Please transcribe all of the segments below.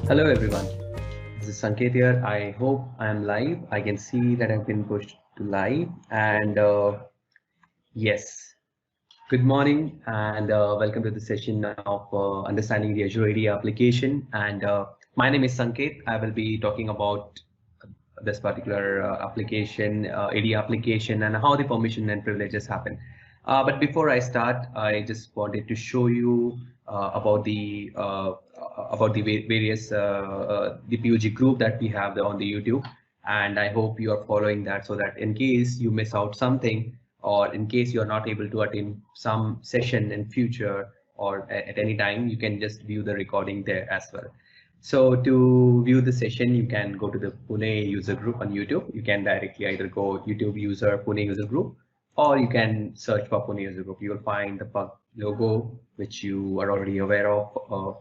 Hello everyone, this is Sanket here. I hope I am live. I can see that I've been pushed to live and yes, good morning and welcome to the session of understanding the Azure AD application. And my name is Sanket. I will be talking about this particular application, AD application, and how the permission and privileges happen. But before I start, I just wanted to show you about the various the PUG group that we have on the YouTube, and I hope you are following that so that in case you miss out something or in case you are not able to attend some session in future or at any time, you can just view the recording there as well. So to view the session, you can go to the Pune user group on YouTube. You can directly either go YouTube user Pune user group, or you can search for Pune user group. You will find the Pug logo, which you are already aware of,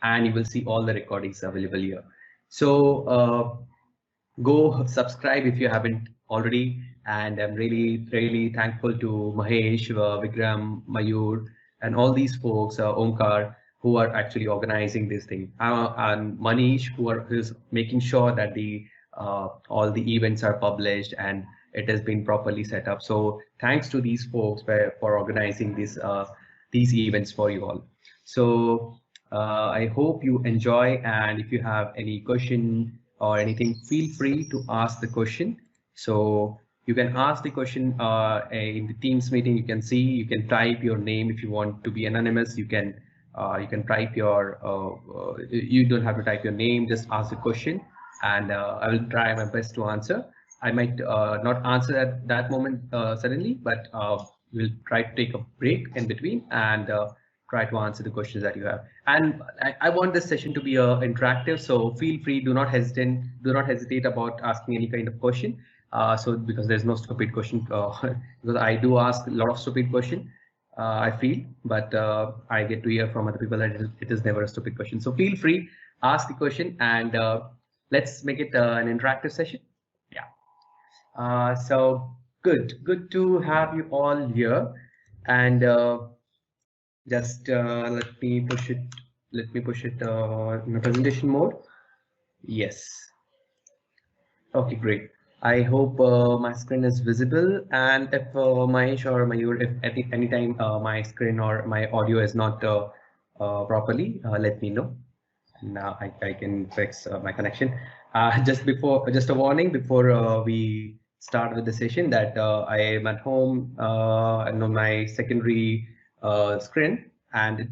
and you will see all the recordings available here. So go subscribe if you haven't already. And I'm really thankful to Mahesh, Vikram, Mayur, and all these folks, Omkar, who are actually organizing this thing, and Manish, who's making sure that the all the events are published and it has been properly set up. So thanks to these folks for organizing these events for you all. So I hope you enjoy, and if you have any question or anything, feel free to ask the question. So you can ask the question in the Teams meeting. You can see, you can type your name if you want to be anonymous. You can type your, you don't have to type your name, just ask the question, and I will try my best to answer. I might not answer at that moment suddenly, but we'll try to take a break in between and try to answer the questions that you have. And I want this session to be interactive, so feel free, do not hesitate about asking any kind of question. So because there's no stupid question, because I do ask a lot of stupid question, I feel, but I get to hear from other people that it is never a stupid question. So feel free, ask the question, and let's make it an interactive session. Yeah. So good to have you all here, and just let me push it in the presentation mode. Yes. Okay, great. I hope my screen is visible, and if Mahesh or Mayur, if at any time my screen or my audio is not properly, let me know. Now I can fix my connection. Just a warning before we start with the session that I am at home and on my secondary screen, and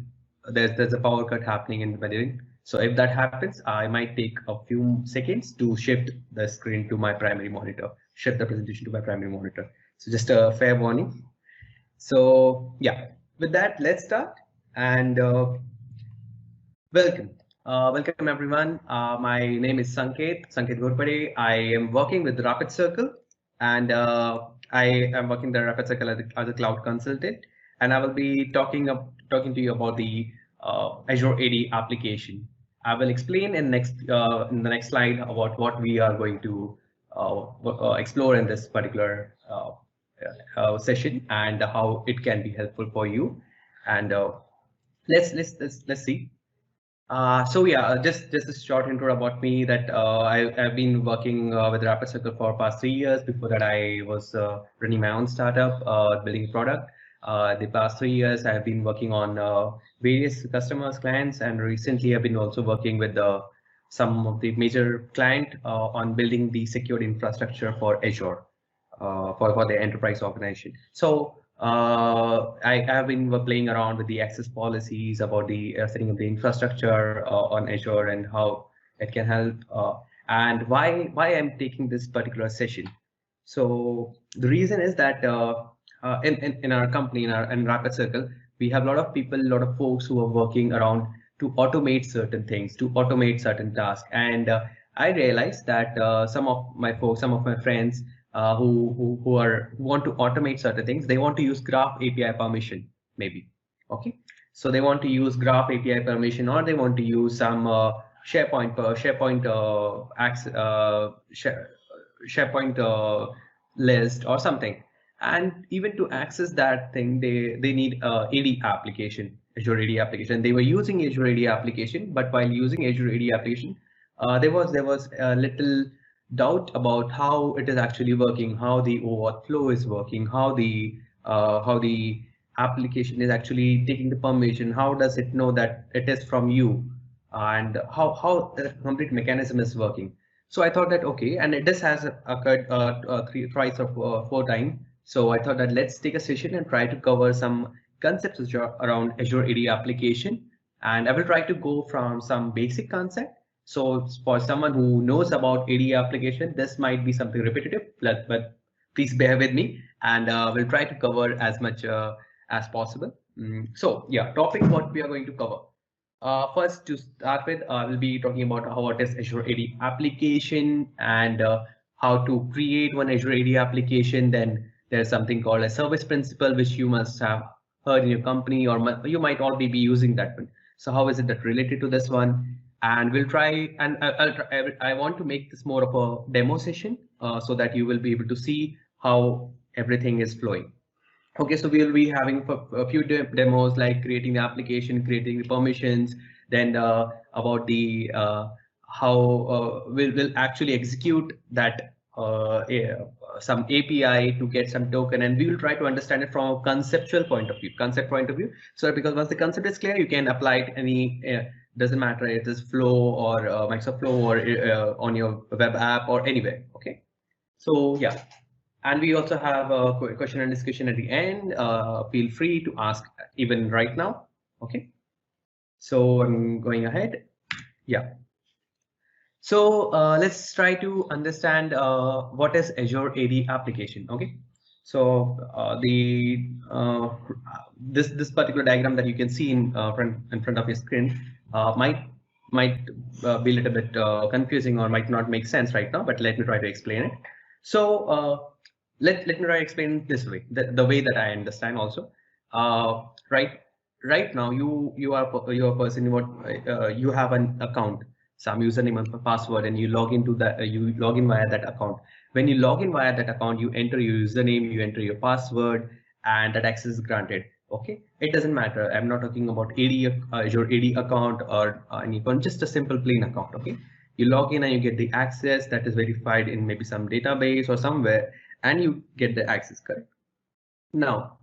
there's a power cut happening in the building. So if that happens, I might take a few seconds to shift the screen to my primary monitor, shift the presentation to my primary monitor. So just a fair warning. So yeah, with that, let's start. And welcome. Welcome everyone. My name is Sanket Ghorpade. I am working with Rapid Circle, and I am working the Rapid Circle as a cloud consultant, and I will be talking to you about the Azure AD application. I will explain in the next slide about what we are going to explore in this particular session and how it can be helpful for you. And let's see. So yeah, just a short intro about me. That I've been working with Rapid Circle for past 3 years. Before that, I was running my own startup, building a product. The past 3 years, I've been working on various customers, clients, and recently I've been also working with some of the major client on building the secured infrastructure for Azure for the enterprise organization. So I have been playing around with the access policies about the setting up the infrastructure on Azure and how it can help, and why I'm taking this particular session. So the reason is that in our company, in Rapid Circle, we have a lot of people, a lot of folks who are working around to automate certain things, to automate certain tasks. And I realized that some of my folks, some of my friends who want to automate certain things, they want to use Graph API permission, maybe. Okay, so they want to use Graph API permission, or they want to use some SharePoint list or something. And even to access that thing, they need AD application. Azure AD application. They were using Azure AD application, but while using Azure AD application, there was a little doubt about how it is actually working, how the OAuth flow is working, how the application is actually taking the permission, how does it know that it is from you, and how the complete mechanism is working. So I thought that okay, and this has occurred thrice or four times. So I thought that let's take a session and try to cover some concepts which are around Azure AD application, and I will try to go from some basic concept. So for someone who knows about AD application, this might be something repetitive, but please bear with me, and we'll try to cover as much as possible. So yeah, topic what we are going to cover. First, to start with, we'll be talking about what is Azure AD application and how to create one Azure AD application. Then there's something called a service principal, which you must have heard in your company, or you might already be using that one. So how is it that related to this one? And we'll try, and I want to make this more of a demo session so that you will be able to see how everything is flowing. Okay, so we'll be having a few demos like creating the application, creating the permissions, then about the how we'll actually execute that some API to get some token, and we will try to understand it from a conceptual point of view, So because once the concept is clear, you can apply it any, doesn't matter if it is Flow or Microsoft Flow or on your web app or anywhere. Okay, so yeah. And we also have a question and discussion at the end. Feel free to ask even right now. Okay. So I'm going ahead. Yeah. So let's try to understand what is Azure AD application. Okay. So this particular diagram that you can see in front of your screen might be a little bit confusing or might not make sense right now, but let me try to explain it. So let me try to explain this way, the way that I understand also. Right now you are a person, you have an account, some username and password, and you log into that, you log in via that account. When you log in via that account, you enter your username, you enter your password, and that access is granted. Okay, it doesn't matter. I'm not talking about Azure AD account or any account, just a simple plain account. Okay, you log in and you get the access that is verified in maybe some database or somewhere, and you get the access, correct? Now,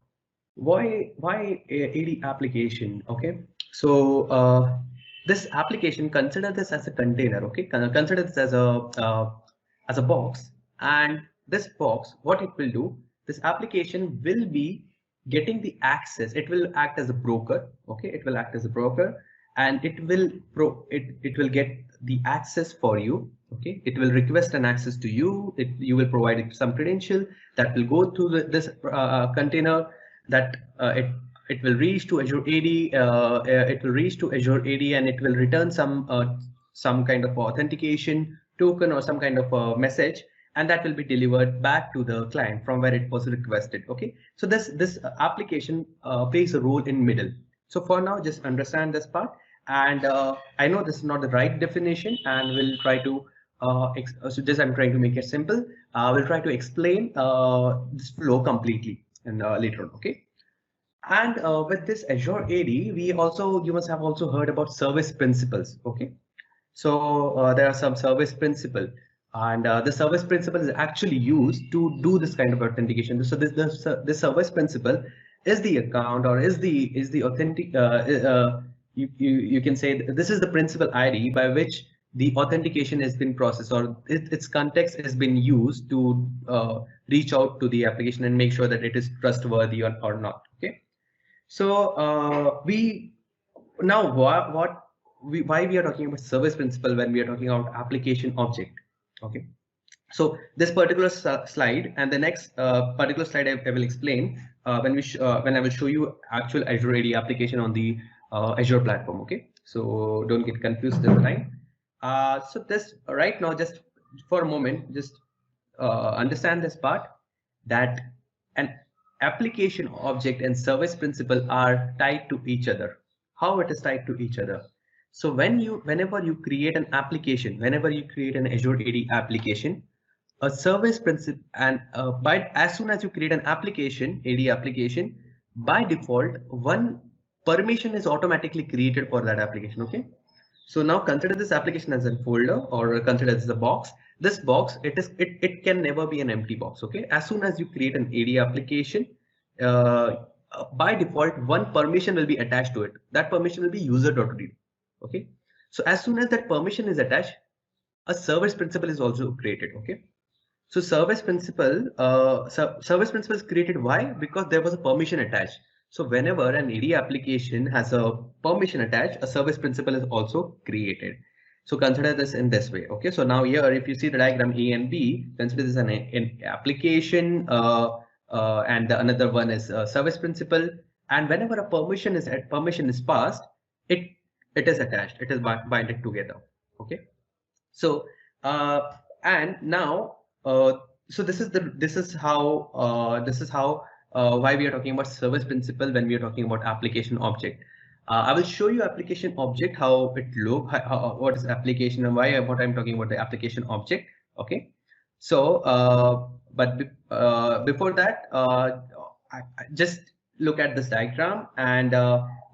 why AD application? Okay, so this application, consider this as a container. Okay, consider this as a box, and this box, what it will do, this application will be getting the access. It will act as a broker. Okay, it will act as a broker, and it will get the access for you. Okay, it will request an access to you. You will provide it some credential that will go to this container, that it will reach to Azure AD. It will reach to Azure AD, and it will return some kind of authentication token or some kind of a message, and that will be delivered back to the client from where it was requested. Okay, so this application plays a role in middle. So for now, just understand this part, and I know this is not the right definition, and we'll try to so just I'm trying to make it simple. We'll try to explain this flow completely and later on. Okay, and with this Azure AD, you must have also heard about service principles. Okay, so there are some service principle, and the service principle is actually used to do this kind of authentication. So this service principle is the account, or is the authentic. You can say this is the principal ID by which the authentication has been processed, or its context has been used to reach out to the application and make sure that it is trustworthy or not. Okay, so why we are talking about service principle when we are talking about application object. Okay, so this particular slide and the next particular slide I will explain when I will show you actual Azure AD application on the Azure platform. Okay, so don't get confused this time. So this right now, just for a moment, just understand this part, that an application object and service principle are tied to each other. How it is tied to each other? So whenever you create an application, whenever you create an Azure AD application, a service principle, and as soon as you create an application, AD application, by default, one permission is automatically created for that application. Okay. So now consider this application as a folder, or consider this as a box. This box, it can never be an empty box. Okay. As soon as you create an AD application, by default, one permission will be attached to it. That permission will be user.read. Okay. So as soon as that permission is attached, a service principal is also created. Okay. So service principal is created. Why? Because there was a permission attached. So whenever an AD application has a permission attached, a service principal is also created. So consider this in this way. Okay. So now here, if you see the diagram A and B, consider this an application, and the another one is a service principal. And whenever a permission is passed, it is attached. It is binded together. Okay. So and now. So this is how why we are talking about service principal when we are talking about application object. I will show you application object, how it look, what is application, and what I'm talking about the application object. Okay. So but before that, I just look at this diagram, and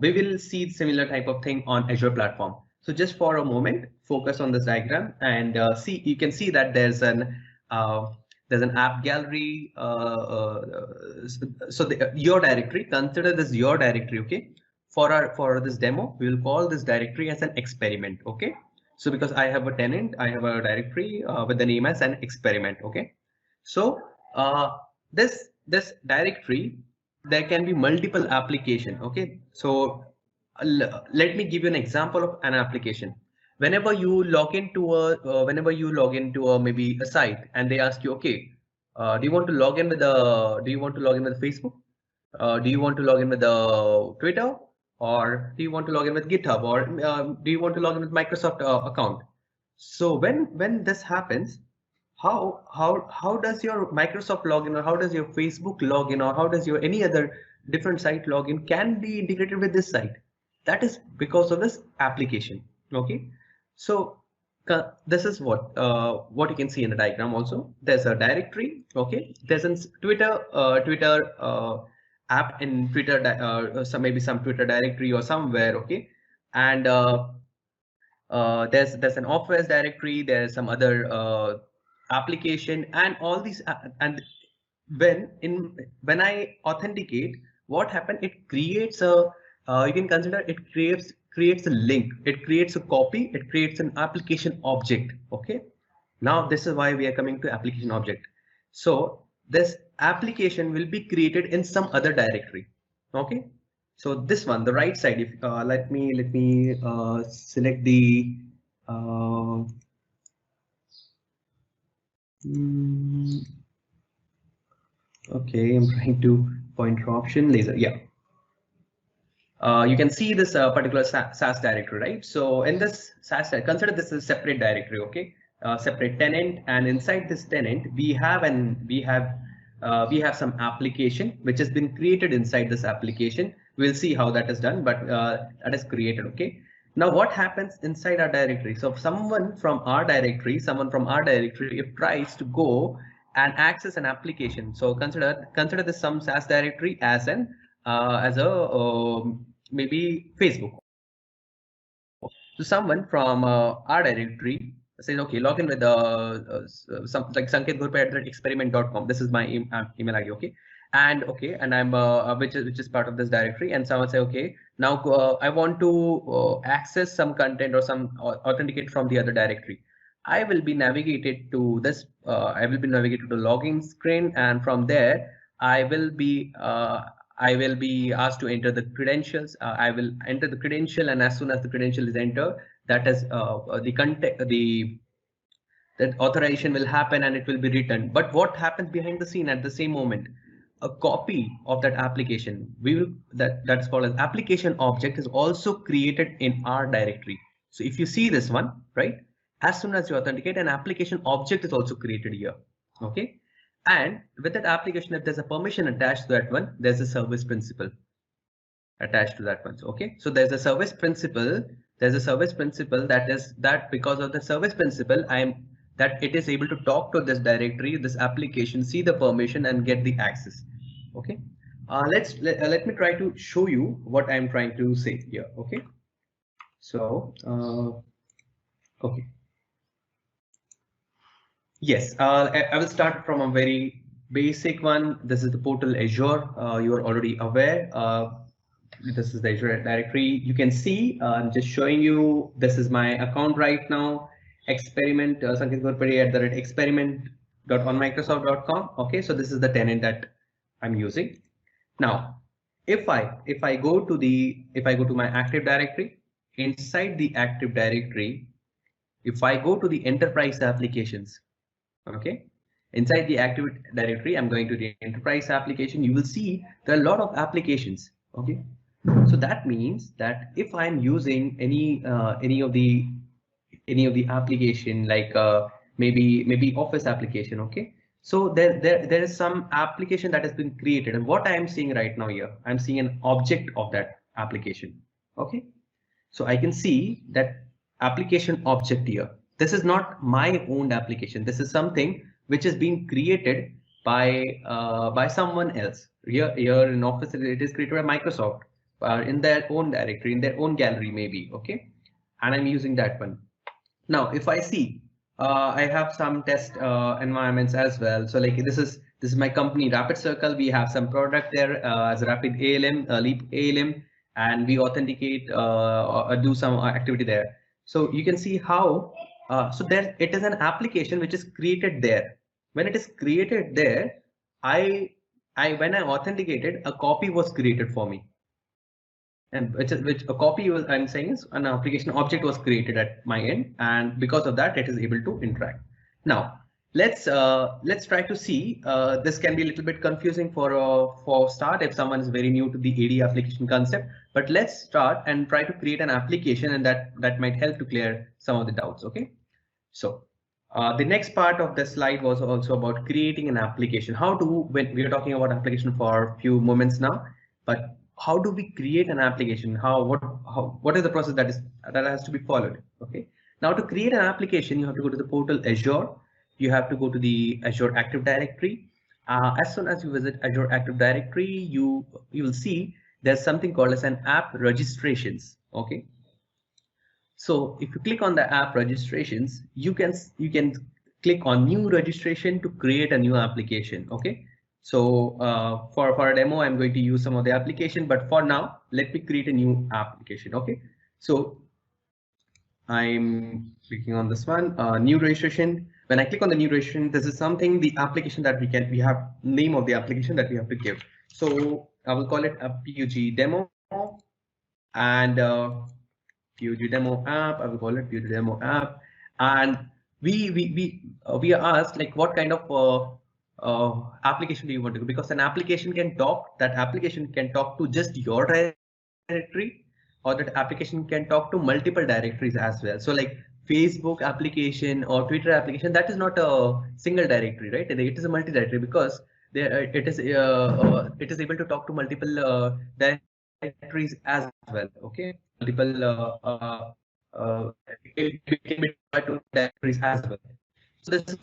we will see similar type of thing on Azure platform. So just for a moment, focus on this diagram, and see, you can see that there's an app gallery. So your directory, consider this your directory. Okay. For this demo, we will call this directory as an experiment. Okay. So because I have a tenant, I have a directory with the name as an experiment. Okay. So this directory, there can be multiple application. Okay. So let me give you an example of an application. Whenever you log into a maybe a site, and they ask you, okay, do you want to log in with Facebook? Do you want to log in with the Twitter, or do you want to log in with GitHub, or do you want to log in with Microsoft account? So when this happens, how does your Microsoft login, or how does your Facebook login, or how does your any other different site login can be integrated with this site? That is because of this application. Okay. So this is what you can see in the diagram. Also, there's a directory. Okay, there's a Twitter app in Twitter, some Twitter directory or somewhere. Okay, and there's an Office directory. There's some other application, and all these. And when I authenticate, what happened? It creates a you can consider it creates a link, it creates a copy, it creates an application object. Okay. Now this is why we are coming to application object. So this application will be created in some other directory. Okay. So this one, the right side, if let me select the okay, I'm trying to pointer option laser. Yeah. You can see this particular SaaS directory, right? So in this SaaS, consider this as a separate directory, okay? Separate tenant, and inside this tenant, we have some application which has been created inside this application. We'll see how that is done, but that is created, okay? Now what happens inside our directory? So if someone from our directory, if tries to go and access an application, so consider this some SaaS directory as a maybe Facebook. So someone from our directory says, okay, log in with some like Sanket@experiment.com. This is my email ID, okay, and I'm which is part of this directory. And someone say, okay, now I want to access some content or some authenticate from the other directory. I will be navigated to this. I will be navigated to the login screen, and from there I will be asked to enter the credentials. I will enter the credential, and as soon as the credential is entered, that is that authorization will happen, and it will be written. But what happens behind the scene at the same moment? A copy of that application, that's called as application object, is also created in our directory. So if you see this one, right, as soon as you authenticate, an application object is also created here. Okay. And with that application, if there's a permission attached to that one, there's a service principal attached to that one. Okay, so there's a service principal. There's a service principal that because of the service principal, that it is able to talk to this directory, this application, see the permission, and get the access. Okay. Let me try to show you what I'm trying to say here. Okay. So okay. Yes, I will start from a very basic one. This is the portal Azure. You are already aware. This is the Azure directory. You can see, I'm just showing you, this is my account right now. Experiment, Sanket Gorpade at the rate experiment.onmicrosoft.com. Okay, so this is the tenant that I'm using. Now, if I go to my Active Directory, inside the Active Directory, if I go to the enterprise applications, okay, inside the Active Directory, I'm going to the enterprise application. You will see there are a lot of applications. Okay, so that means that if I'm using any of the application, like maybe Office application, okay, so there is some application that has been created, and what I am seeing right now here, I'm seeing an object of that application. Okay, so I can see that application object here. This is not my own application. This is something which is being created by someone else. Here in Office, it is created by Microsoft in their own directory, in their own gallery, maybe. Okay, and I'm using that one. Now, if I see, I have some test environments as well. So like this is my company Rapid Circle. We have some product there as Rapid ALM, Leap ALM, and we authenticate, do some activity there. So you can see how. So there it is an application which is created there. When it is created there, I when I authenticated, a copy was created for me, and which a copy I'm saying is an application object was created at my end, and because of that it is able to interact. Now let's try to see. This can be a little bit confusing for start if someone is very new to the AD application concept, but let's start and try to create an application, and that might help to clear some of the doubts. Okay, so the next part of the slide was also about creating an application. How do, when we are talking about application for a few moments now, but how do we create an application? What is the process that has to be followed? Okay. Now to create an application, you have to go to the portal Azure. You have to go to the Azure Active Directory. As soon as you visit Azure Active Directory, you will see there's something called as an app registrations. Okay. So if you click on the app registrations, you can click on new registration to create a new application. Okay. So for a demo, I'm going to use some of the application, but for now, let me create a new application. Okay. So I'm clicking on this one, new registration. When I click on the new registration, this is something, the application that we have name of the application that we have to give. So I will call it a PUG demo, and PUG demo app. I will call it PUG demo app, and we are asked like what kind of application do you want to do, because an application can talk. That application can talk to just your directory, or that application can talk to multiple directories as well. So like Facebook application or Twitter application, that is not a single directory, right? It is a multi-directory, because there it is able to talk to multiple directories as well. Okay, multiple it can be deployed to directories as well. So this is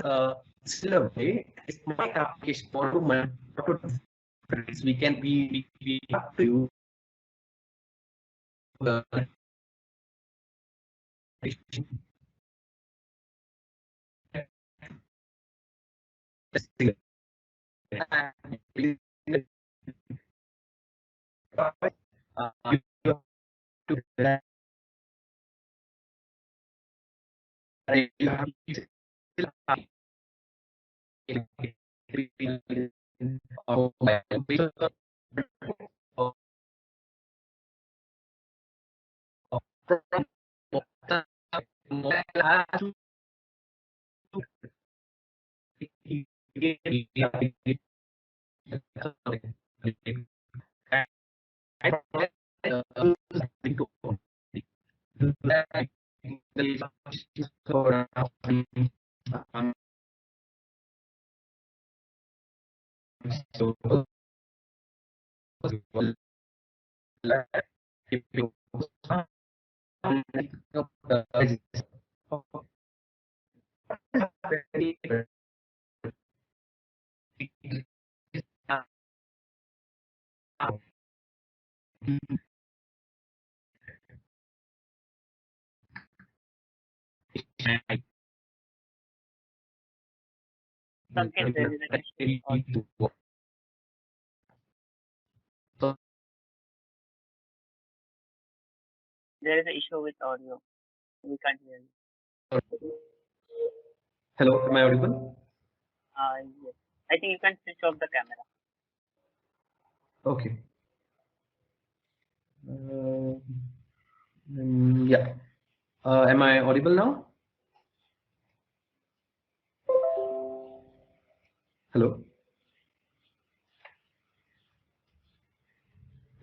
similar way. If my application want to multiple directories, we have to uh, you have Sanket, there is an issue with audio. There is an issue with audio. We can't hear you. Hello, am I audible? Yes. I think you can switch off the camera. Okay. Yeah. Am I audible now? Hello.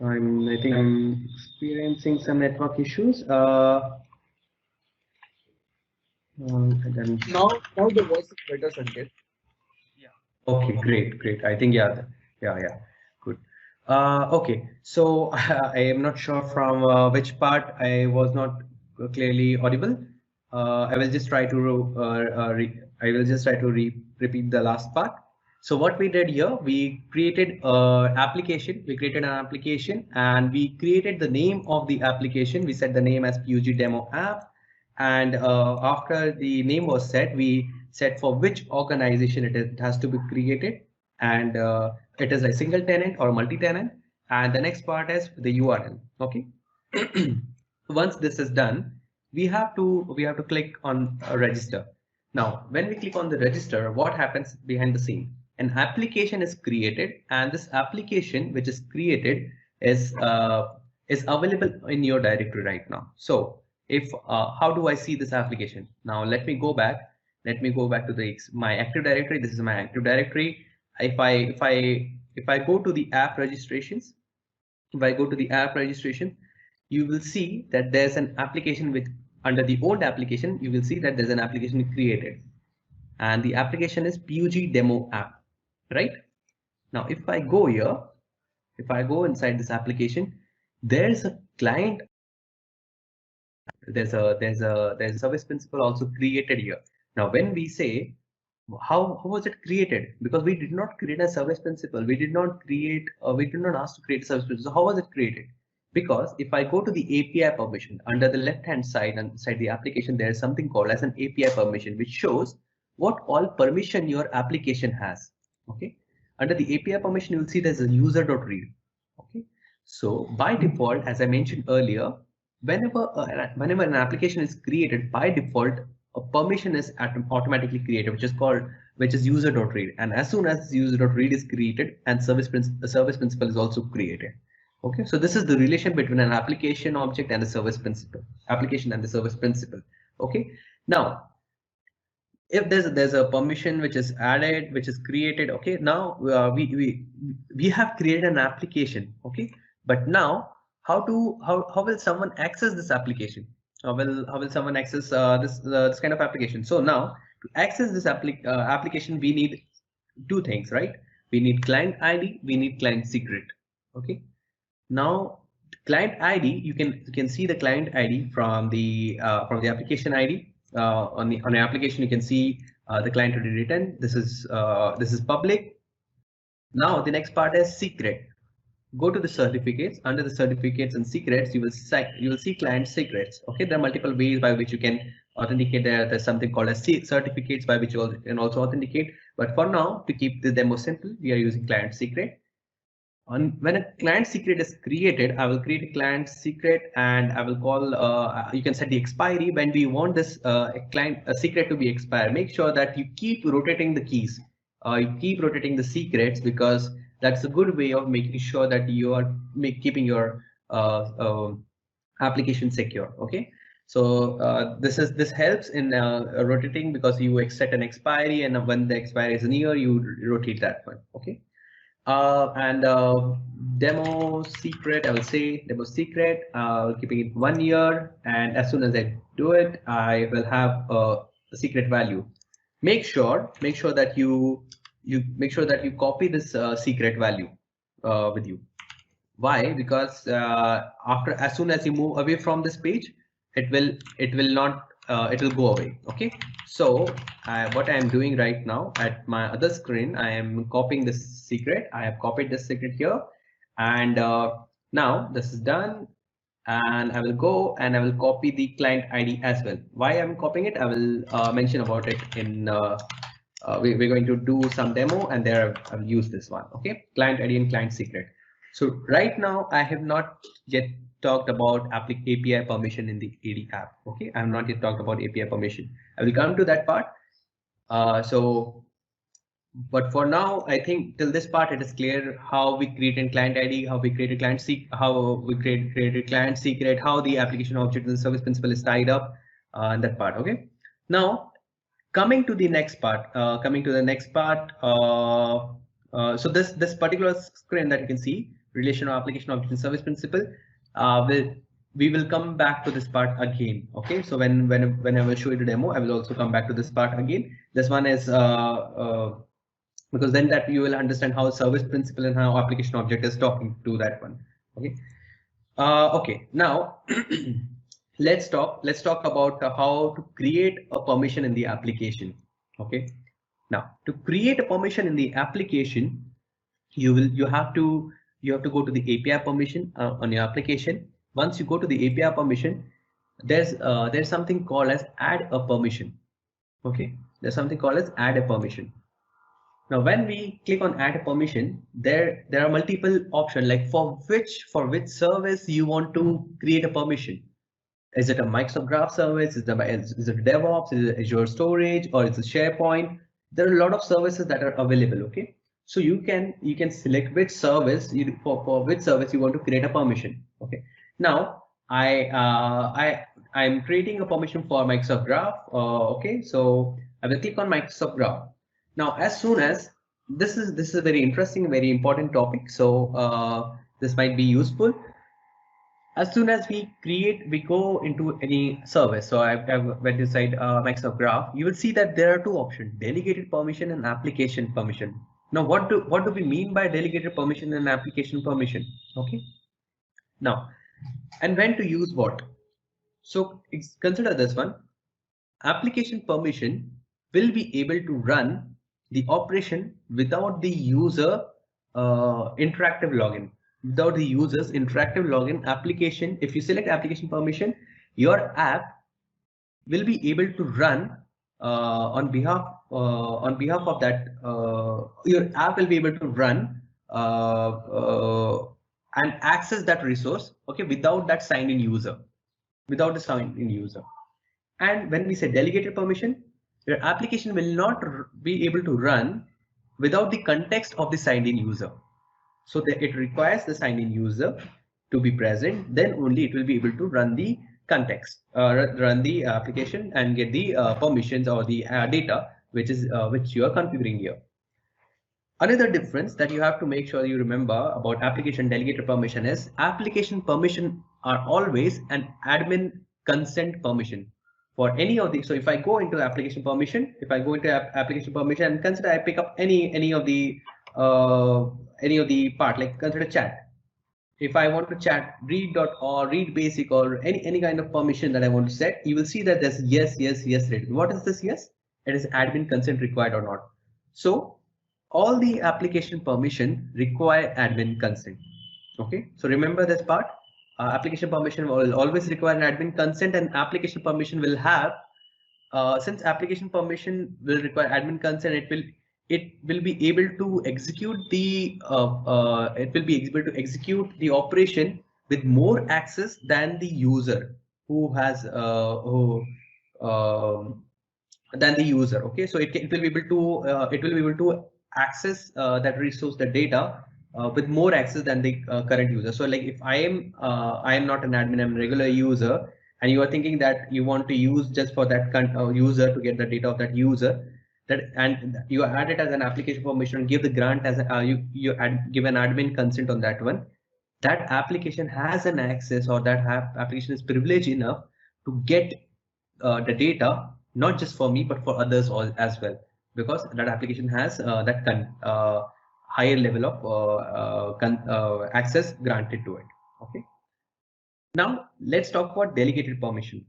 I think I'm experiencing some network issues. Now the voice is better, Sanket. Yeah. Okay, great. I think yeah, good. Okay, so I am not sure from which part I was not clearly audible. I will just try to repeat the last part. So what we did here, we created an application. We created an application, and we created the name of the application. We set the name as PUG demo app, and after the name was set, we set for which organization it has to be created, and it is a single tenant or multi-tenant, and the next part is the URL. Okay. Once this is done, we have to click on register. Now when we click on the register, what happens behind the scene? An application is created, and this application which is created is available in your directory right now. So if how do I see this application? Now let me go back to my active directory. This is my active directory. If I go to the app registrations, you will see that there's an application with under the old application. You will see that there's an application created, and the application is PUG demo app, right? Now if I go here, if I go inside this application, there's a client, there's a service principal also created here. Now when we say how was it created, because we did not create a service principal, we did not ask to create a service principal. So how was it created? Because if I go to the API permission under the left hand side and inside the application, there is something called as an API permission, which shows what all permission your application has. Okay, under the API permission you will see there's a user.read. Okay, so by default, as I mentioned earlier, whenever an application is created, by default a permission is automatically created, which is user.read, and as soon as user.read is created, and a service principal is also created. Okay, so this is the relation between an application object and the service principal, application and the service principal. Okay, now if there's a permission which is added, which is created, okay, now we have created an application. Okay, but now how will someone access this application? How will someone access this kind of application? So now to access this application, we need two things, right? We need client ID, we need client secret. Okay, now client ID, you can see the client ID from the application ID. On the application, you can see the client ID written. This is public. Now the next part is secret. Go to the certificates. Under the certificates and secrets, you will see client secrets. Okay, there are multiple ways by which you can authenticate. There's something called as certificates by which you can also authenticate. But for now, to keep the demo simple, we are using client secret. When a client secret is created, I will create a client secret, and I will call, you can set the expiry when we want this client secret to be expired. Make sure that you keep rotating the keys, you keep rotating the secrets, because that's a good way of making sure that you are keeping your application secure. Okay, so this helps in rotating, because you set an expiry, and when the expiry is near, you rotate that one. Okay. And demo secret, I will say demo secret, keeping it 1 year, and as soon as I do it, I will have a secret value. Make sure that you copy this secret value with you. Why? Because as soon as you move away from this page, it will not it will go away. Okay, so what I am doing right now at my other screen, I am copying this secret. I have copied this secret here, And now this is done. And I will go and I will copy the client ID as well. Why I'm copying it, I will mention about it in we're going to do some demo, and there I'll use this one. Okay, client ID and client secret. So right now I have not yet talked about API permission in the AD app. Okay, I have not yet talked about API permission. I will come to that part. But for now, I think till this part it is clear how we create a client ID, how we create a client created client secret, how the application object and the service principal is tied up, in that part. Okay. Now coming to the next part. So this particular screen that you can see, relational application object and service principal, we will come back to this part again. Okay. So when I will show you the demo, I will also come back to this part again. This one is because then that you will understand how service principal and how application object is talking to that one. Okay. Okay. Now let's talk about how to create a permission in the application. Okay. Now to create a permission in the application, you have to go to the API permission on your application. Once you go to the API permission, there's something called as add a permission. Okay. There's something called as add a permission. Now, when we click on add a permission, there are multiple options, like for which service you want to create a permission. Is it a Microsoft Graph service? Is it DevOps? Is it Azure Storage, or is it SharePoint? There are a lot of services that are available. Okay, so you can select which service for which service you want to create a permission. Okay, now I'm creating a permission for Microsoft Graph. Okay, so I will click on Microsoft Graph. Now, as soon as this is a very interesting, very important topic, so this might be useful. As soon as we go into any service. So I've went inside Microsoft Graph. You will see that there are two options: delegated permission and application permission. Now, what do we mean by delegated permission and application permission? Okay. Now, and when to use what? So consider this one. Application permission will be able to run the operation without the user interactive login. Without the user's interactive login, application, if you select application permission, your app will be able to run on behalf of that. Your app will be able to run and access that resource. Okay, without that signed in user, And when we say delegated permission, your application will not be able to run without the context of the signed in user. So that it requires the signed in user to be present, then only it will be able to run the context, run the application and get the permissions or the data which you are configuring here. Another difference that you have to make sure you remember about application delegated permission is application permission are always an admin consent permission. For any of the, so if I go into application permission, and consider I pick up any of the part, like consider chat. If I want to chat, read basic or any kind of permission that I want to set, you will see that there's yes written. What is this yes? It is admin consent required or not. So all the application permission require admin consent. Okay, so remember this part. Application permission will always require an admin consent, and application permission will have, since application permission will require admin consent, it will be able to execute the operation with more access than the user who has than the user. Okay, so it will be able to access that resource, the data, with more access than the current user. So like if I am not an admin, I'm a regular user, and you are thinking that you want to use just for that user to get the data of that user, and you add it as an application permission, give the grant as give an admin consent on that one, that application has an access, or that application is privileged enough to get the data, not just for me but for others as well, because that application has that higher level of access granted to it. Okay. Now let's talk about delegated permission.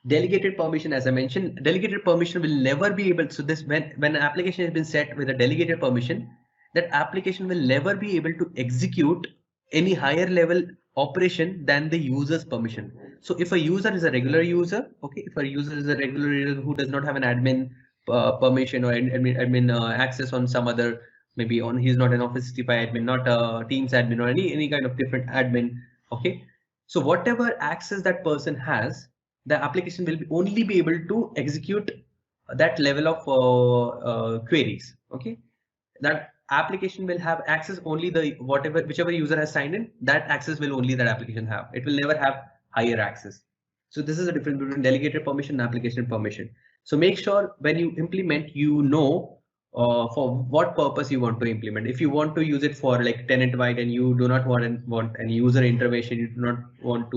Delegated permission, as I mentioned, delegated permission will never be able. So this when an application has been set with a delegated permission, that application will never be able to execute any higher level operation than the user's permission. So if a user is a regular user, okay, if a user is a regular user who does not have an admin permission or admin access on some other, maybe on he's not an Office 365 admin, not a Teams admin or any kind of different admin, okay. So whatever access that person has, the application will only be able to execute that level of queries, okay. That application will have access only the whichever user has signed in, that access will only that application have. It will never have higher access. So this is the difference between delegated permission and application permission. So make sure when you implement, you know for what purpose you want to implement. If you want to use it for like tenant wide and you do not want any user intervention, you do not want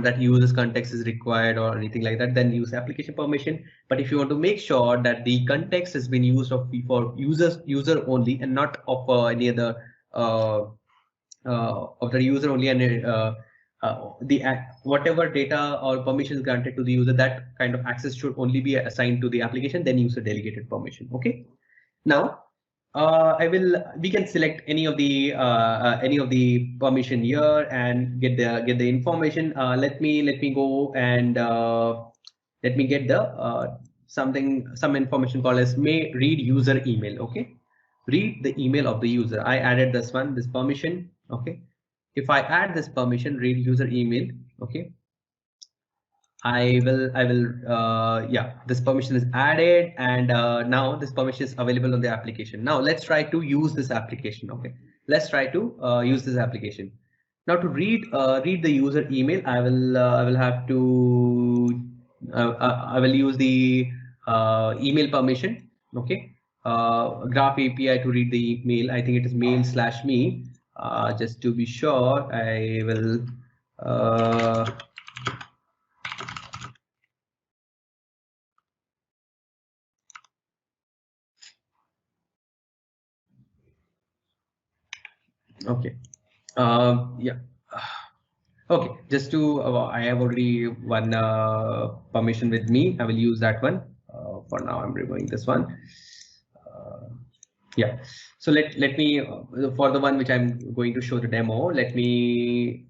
that user's context is required or anything like that, then use application permission. But if you want to make sure that the context has been used for user only and not of any other of the user only, and whatever data or permissions granted to the user, that kind of access should only be assigned to the application, then use a delegated permission. Okay. Now we can select any of the permission here and get the information. Let me go and let me get the some information called as may read user email. Okay, read the email of the user. I added this permission. Okay, if I add this permission, read user email. Okay, I will yeah, this permission is added, and now this permission is available on the application. Now let's try to use this application. Okay, let's try to use this application. Now to read the user email, I will have to I will use the email permission. Okay, Graph API to read the email. I think it is mail/me. Just to be sure, I will okay. Yeah. Okay. Just to I have already one permission with me. I will use that one. For now, I'm removing this one. Yeah. So let me for the one which I'm going to show the demo. Let me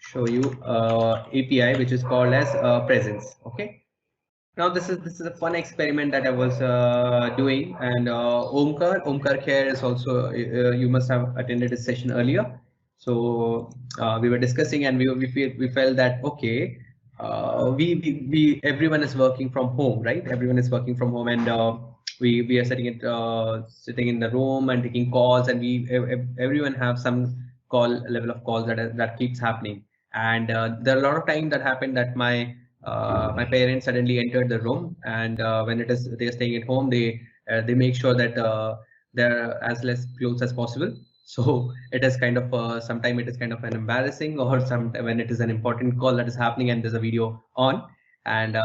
show you API which is called as presence. Okay. Now this is a fun experiment that I was doing, and Omkar here is also you must have attended this session earlier. So we were discussing, and we felt that okay, we everyone is working from home, right? Everyone is working from home, and we are sitting in the room and taking calls, and everyone have some level of calls that keeps happening, and there are a lot of time that happened that my parents suddenly entered the room, and when they're staying at home, they make sure that they're as less clothes as possible. So it is kind of sometimes it is kind of an embarrassing, or some when it is an important call that is happening and there's a video on, and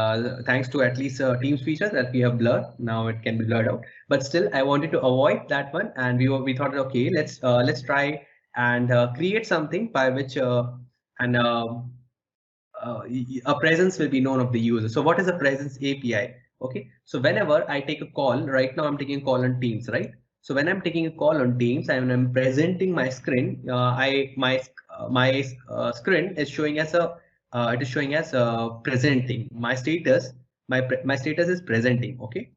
thanks to at least Teams features that we have blurred, now it can be blurred out. But still, I wanted to avoid that one, and we thought, okay, let's try and create something by which and a presence will be known of the user. So what is a presence API? Okay, so whenever I take a call, right now I'm taking a call on Teams, right? So when I'm taking a call on Teams and I'm presenting my screen, my screen is showing as it is showing as presenting. My status is presenting. Okay,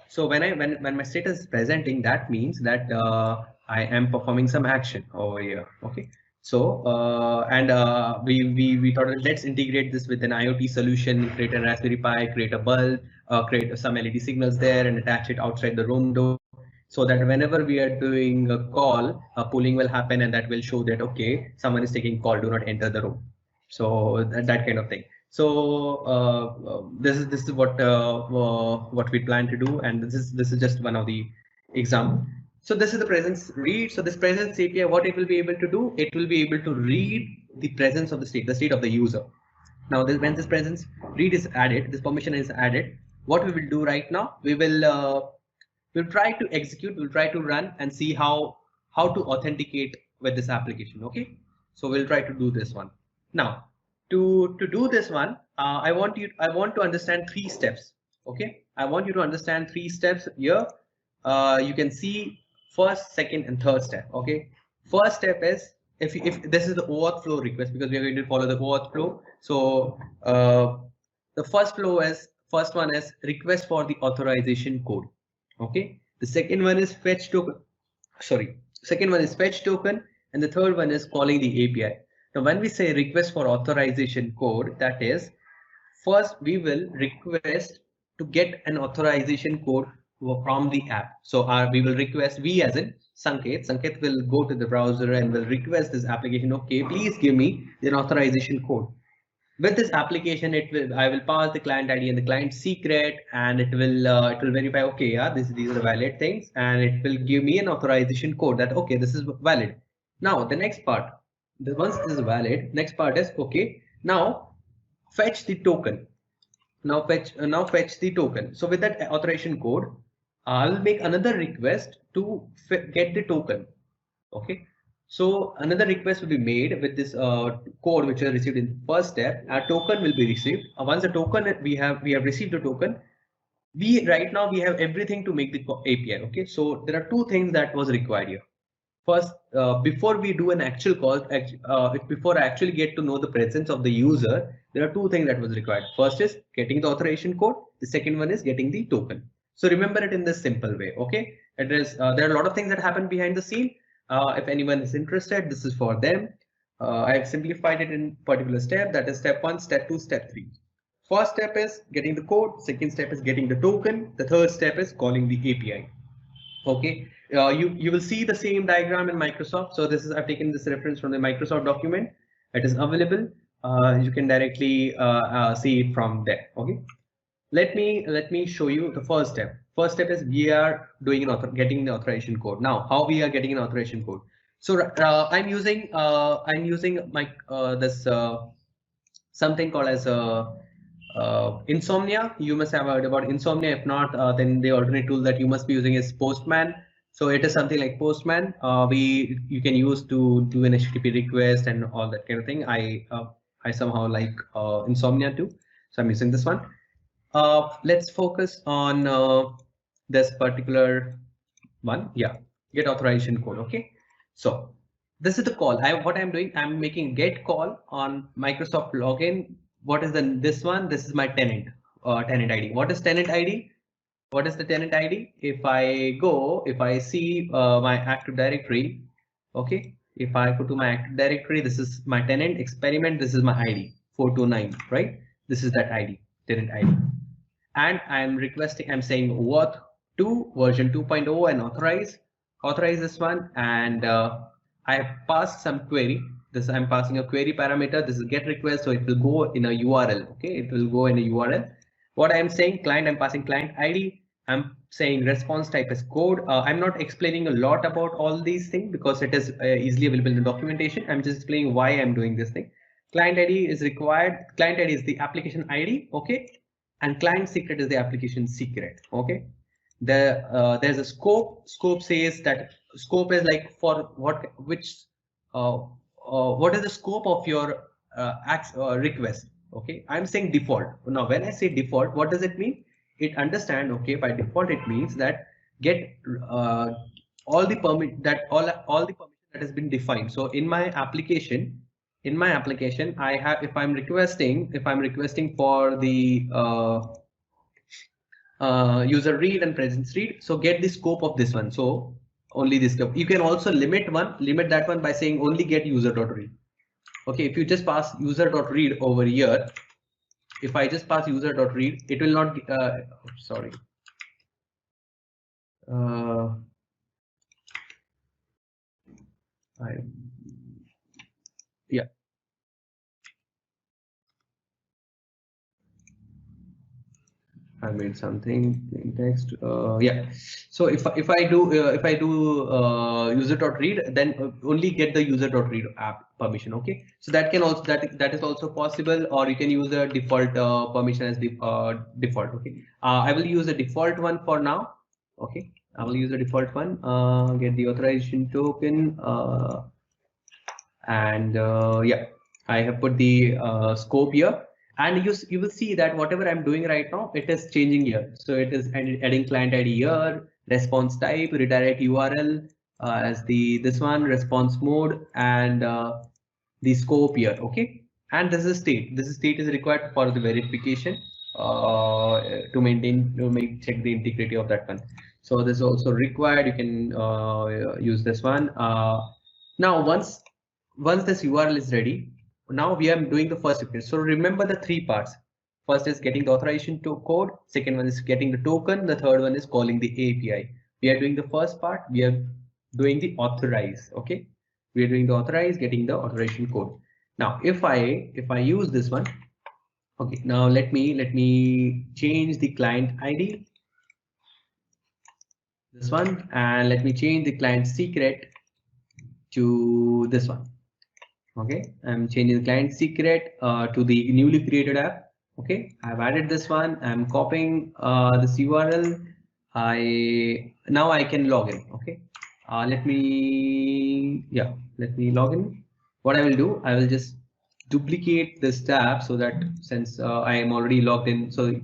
so when my status is presenting, that means that I am performing some action over here. Okay. So and we thought, let's integrate this with an IoT solution, create a Raspberry Pi, create a bulb, create some LED signals there, and attach it outside the room door, so that whenever we are doing a call, a polling will happen, and that will show that okay, someone is taking call, do not enter the room. So that kind of thing. So this is what we plan to do, and this is just one of the example. So this is the presence read. So this presence API, what it will be able to do, it will be able to read the presence of the state of the user. Now when this presence read is added, this permission is added, what we will do right now, we'll try to execute, we'll try to run and see how to authenticate with this application. Okay, so we'll try to do this one. Now to do this one, I want to understand 3 steps. Okay, I want you to understand 3 steps here. You can see first, second, and third step. Okay, first step is if this is the OAuth flow request, because we are going to follow the OAuth flow. So the first one is request for the authorization code. Okay. The second one is fetch token. Sorry. Second one is fetch token, and the third one is calling the API. Now, when we say request for authorization code, that is, first we will request to get an authorization code from the app. So we will request, we as in Sanket will go to the browser and will request this application. Okay, please give me an authorization code. With this application, I will pass the client ID and the client secret, and it will verify, okay, yeah, these are valid things, and it will give me an authorization code that, okay, this is valid. Now the next part, once this is valid, next part is, okay, now fetch the token. Now fetch the token. So with that authorization code, I'll make another request to get the token. Okay. So another request will be made with this code which is received in first step. A token will be received. Once the token we have received a token, right now we have everything to make the API. Okay. So there are two things that was required here. First, before we do an actual call, before I actually get to know the presence of the user, there are two things that was required. First is getting the authorization code. The second one is getting the token. So remember it in this simple way. Okay. It is, there are a lot of things that happen behind the scene. If anyone is interested, this is for them. I have simplified it in particular step. That is step 1, step 2, step 3. First step is getting the code. Second step is getting the token. The third step is calling the API. Okay, you will see the same diagram in Microsoft. So this is, I've taken this reference from the Microsoft document. It is available. You can directly see it from there. Okay, let me show you the first step. First step is we are doing getting the authorization code. Now, how we are getting an authorization code? So I'm using my this something called as Insomnia. You must have heard about Insomnia. If not, then the alternate tool that you must be using is Postman. So it is something like Postman. You can use to do an HTTP request and all that kind of thing. I somehow like Insomnia too, so I'm using this one. Let's focus on this particular one. Yeah, get authorization code. Okay, so this is the call. What I'm doing, I'm making get call on Microsoft login. What is this one? This is my tenant ID. What is tenant ID? What is the tenant ID? If I see my Active Directory, okay. If I go to my Active Directory, this is my tenant experiment. This is my ID 429, right? This is that ID, tenant ID. And I'm saying OAuth 2 version 2.0 and authorize this one, and I have passed some query. I'm passing a query parameter. This is get request, so it will go in a URL. Okay, it will go in a URL. What I'm saying, client, I'm passing client ID. I'm saying response type is code. I'm not explaining a lot about all these things because it is easily available in the documentation. I'm just explaining why I'm doing this thing. Client ID is required. Client ID is the application ID. Okay. And client secret is the application secret. Okay. There's a scope. Scope says that scope is like for what is the scope of your request. Okay, I'm saying default. Now when I say default, what does it mean? It understand, okay, by default it means that get all the permission that has been defined. So in my application I have, if I'm requesting for the user read and presence read, so get the scope of this one. So only this scope. You can also limit that one by saying only get user.read. Okay, if you just pass user.read over here, if I just pass user.read, it will not sorry. Yeah. I made something in text. Yeah. So if I do user.read, then only get the user.read app permission. Okay. So that can also that is also possible, or you can use a default permission as the default. Okay. I will use the default one for now. Okay. I will use the default one. Get the authorization token. And yeah, I have put the scope here. And you will see that whatever I'm doing right now, it is changing here. So it is adding client ID here, response type, redirect URL, as this one response mode and the scope here. Okay, and this is state. This state is required for the verification to check the integrity of that one. So this is also required. You can use this one. Now once this URL is ready, now we are doing the first step. So remember the three parts. First is getting the authorization to code. Second one is getting the token. The third one is calling the API. We are doing the first part. We are doing the authorize. Okay, we are doing the authorize, getting the authorization code. Now if I use this one, okay, now let me change the client ID, this one, and let me change the client secret to this one. Okay, I'm changing the client secret to the newly created app. Okay, I've added this one. I'm copying this URL. Now I can log in. Okay, let me log in. What I will do, I will just duplicate this tab so that since I am already logged in, so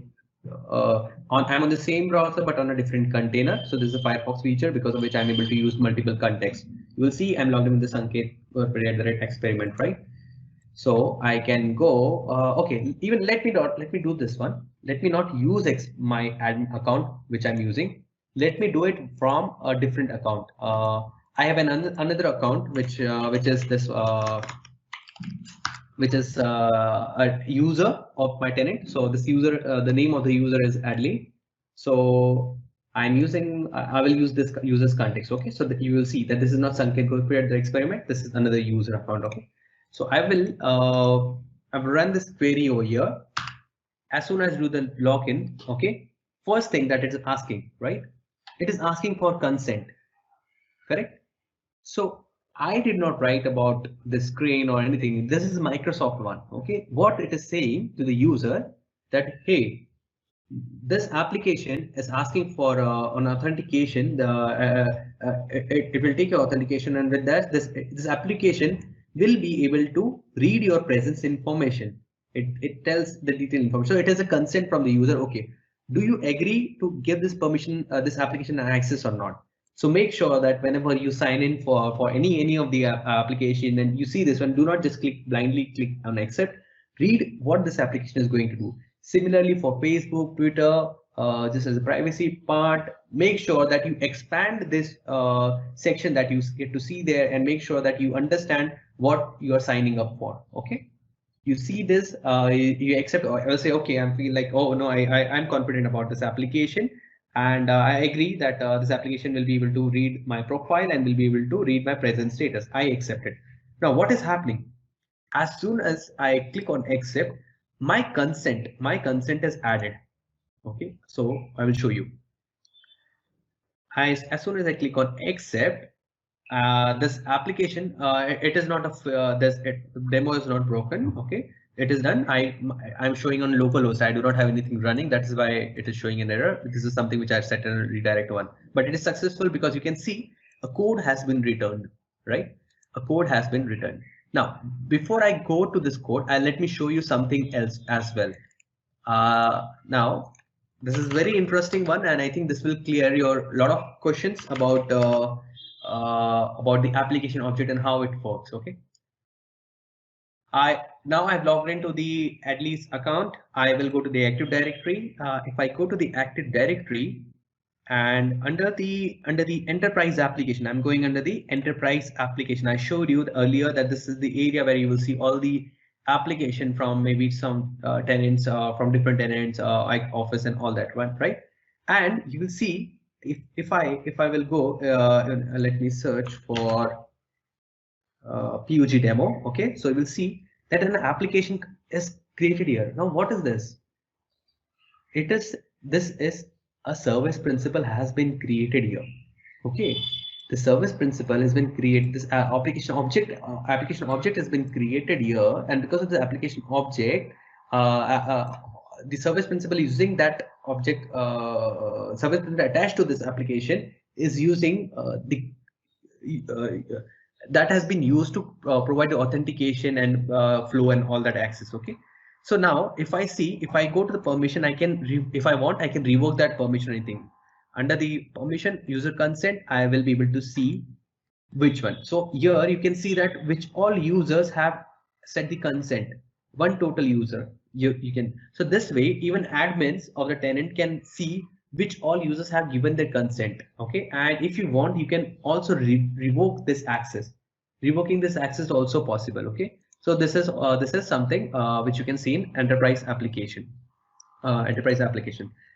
I'm on the same browser but on a different container. So this is a Firefox feature because of which I'm able to use multiple contexts. You will see I'm logged in with the Sanket experiment, right? So I can go. Okay, even let me do this one. Let me not use my admin account which I'm using. Let me do it from a different account. I have another account which is this. Which is a user of my tenant. So this user, the name of the user is Adley. So I'm using, I will use this user's context. Okay, so that you will see that this is not Sanket go create the experiment. This is another user account. Okay, so I will run this query over here. As soon as I do the login, okay, first thing that it is asking, right? It is asking for consent, correct? So I did not write about the screen or anything. This is Microsoft one. Okay, what it is saying to the user that, hey, this application is asking for an authentication. It will take your authentication, and with that, this application will be able to read your presence information. It tells the detailed information. So it is a consent from the user. Okay, do you agree to give this permission, this application access or not? So make sure that whenever you sign in for any of the application and you see this one, do not just blindly click on accept. Read what this application is going to do. Similarly for Facebook, Twitter, just as a privacy part, make sure that you expand this section that you get to see there and make sure that you understand what you are signing up for. Okay, you see this, you accept, or I will say, okay, I feel like, oh no, I'm confident about this application. And I agree that this application will be able to read my profile and will be able to read my present status. I accept it. Now, what is happening? As soon as I click on accept, my consent is added. Okay, so I will show you. As soon as I click on accept, this application, it is not the demo is not broken. Okay, it is done. I'm showing on localhost. I do not have anything running. That is why it is showing an error. This is something which I've set in a redirect one, but it is successful because you can see a code has been returned, right? A code has been returned. Now, before I go to this code, let me show you something else as well. Now, this is very interesting one, and I think this will clear your lot of questions about the application object and how it works. Okay. Now I've logged into the Adley's account. I will go to the Active Directory. If I go to the Active Directory and under the enterprise application, I'm going under the enterprise application. I showed you earlier that this is the area where you will see all the application from maybe some tenants from different tenants, like Office and all that one, right? And you will see if I will go, let me search for PUG demo. Okay, so you will see that an application is created here. Now, what is this? This is a service principal has been created here. Okay, the service principal has been created. This application object has been created here, and because of the application object, the service principal using that object, service principal attached to this application is using that has been used to provide the authentication and flow and all that access. Okay, so now if I go to the permission, I can if I want, I can revoke that permission or anything. Under the permission user consent, I will be able to see which one. So here you can see that which all users have set the consent, one total user. You can, so this way even admins of the tenant can see which all users have given their consent. Okay, and if you want, you can also revoke this access. Revoking this access is also possible. Okay, so this is something which you can see in enterprise application.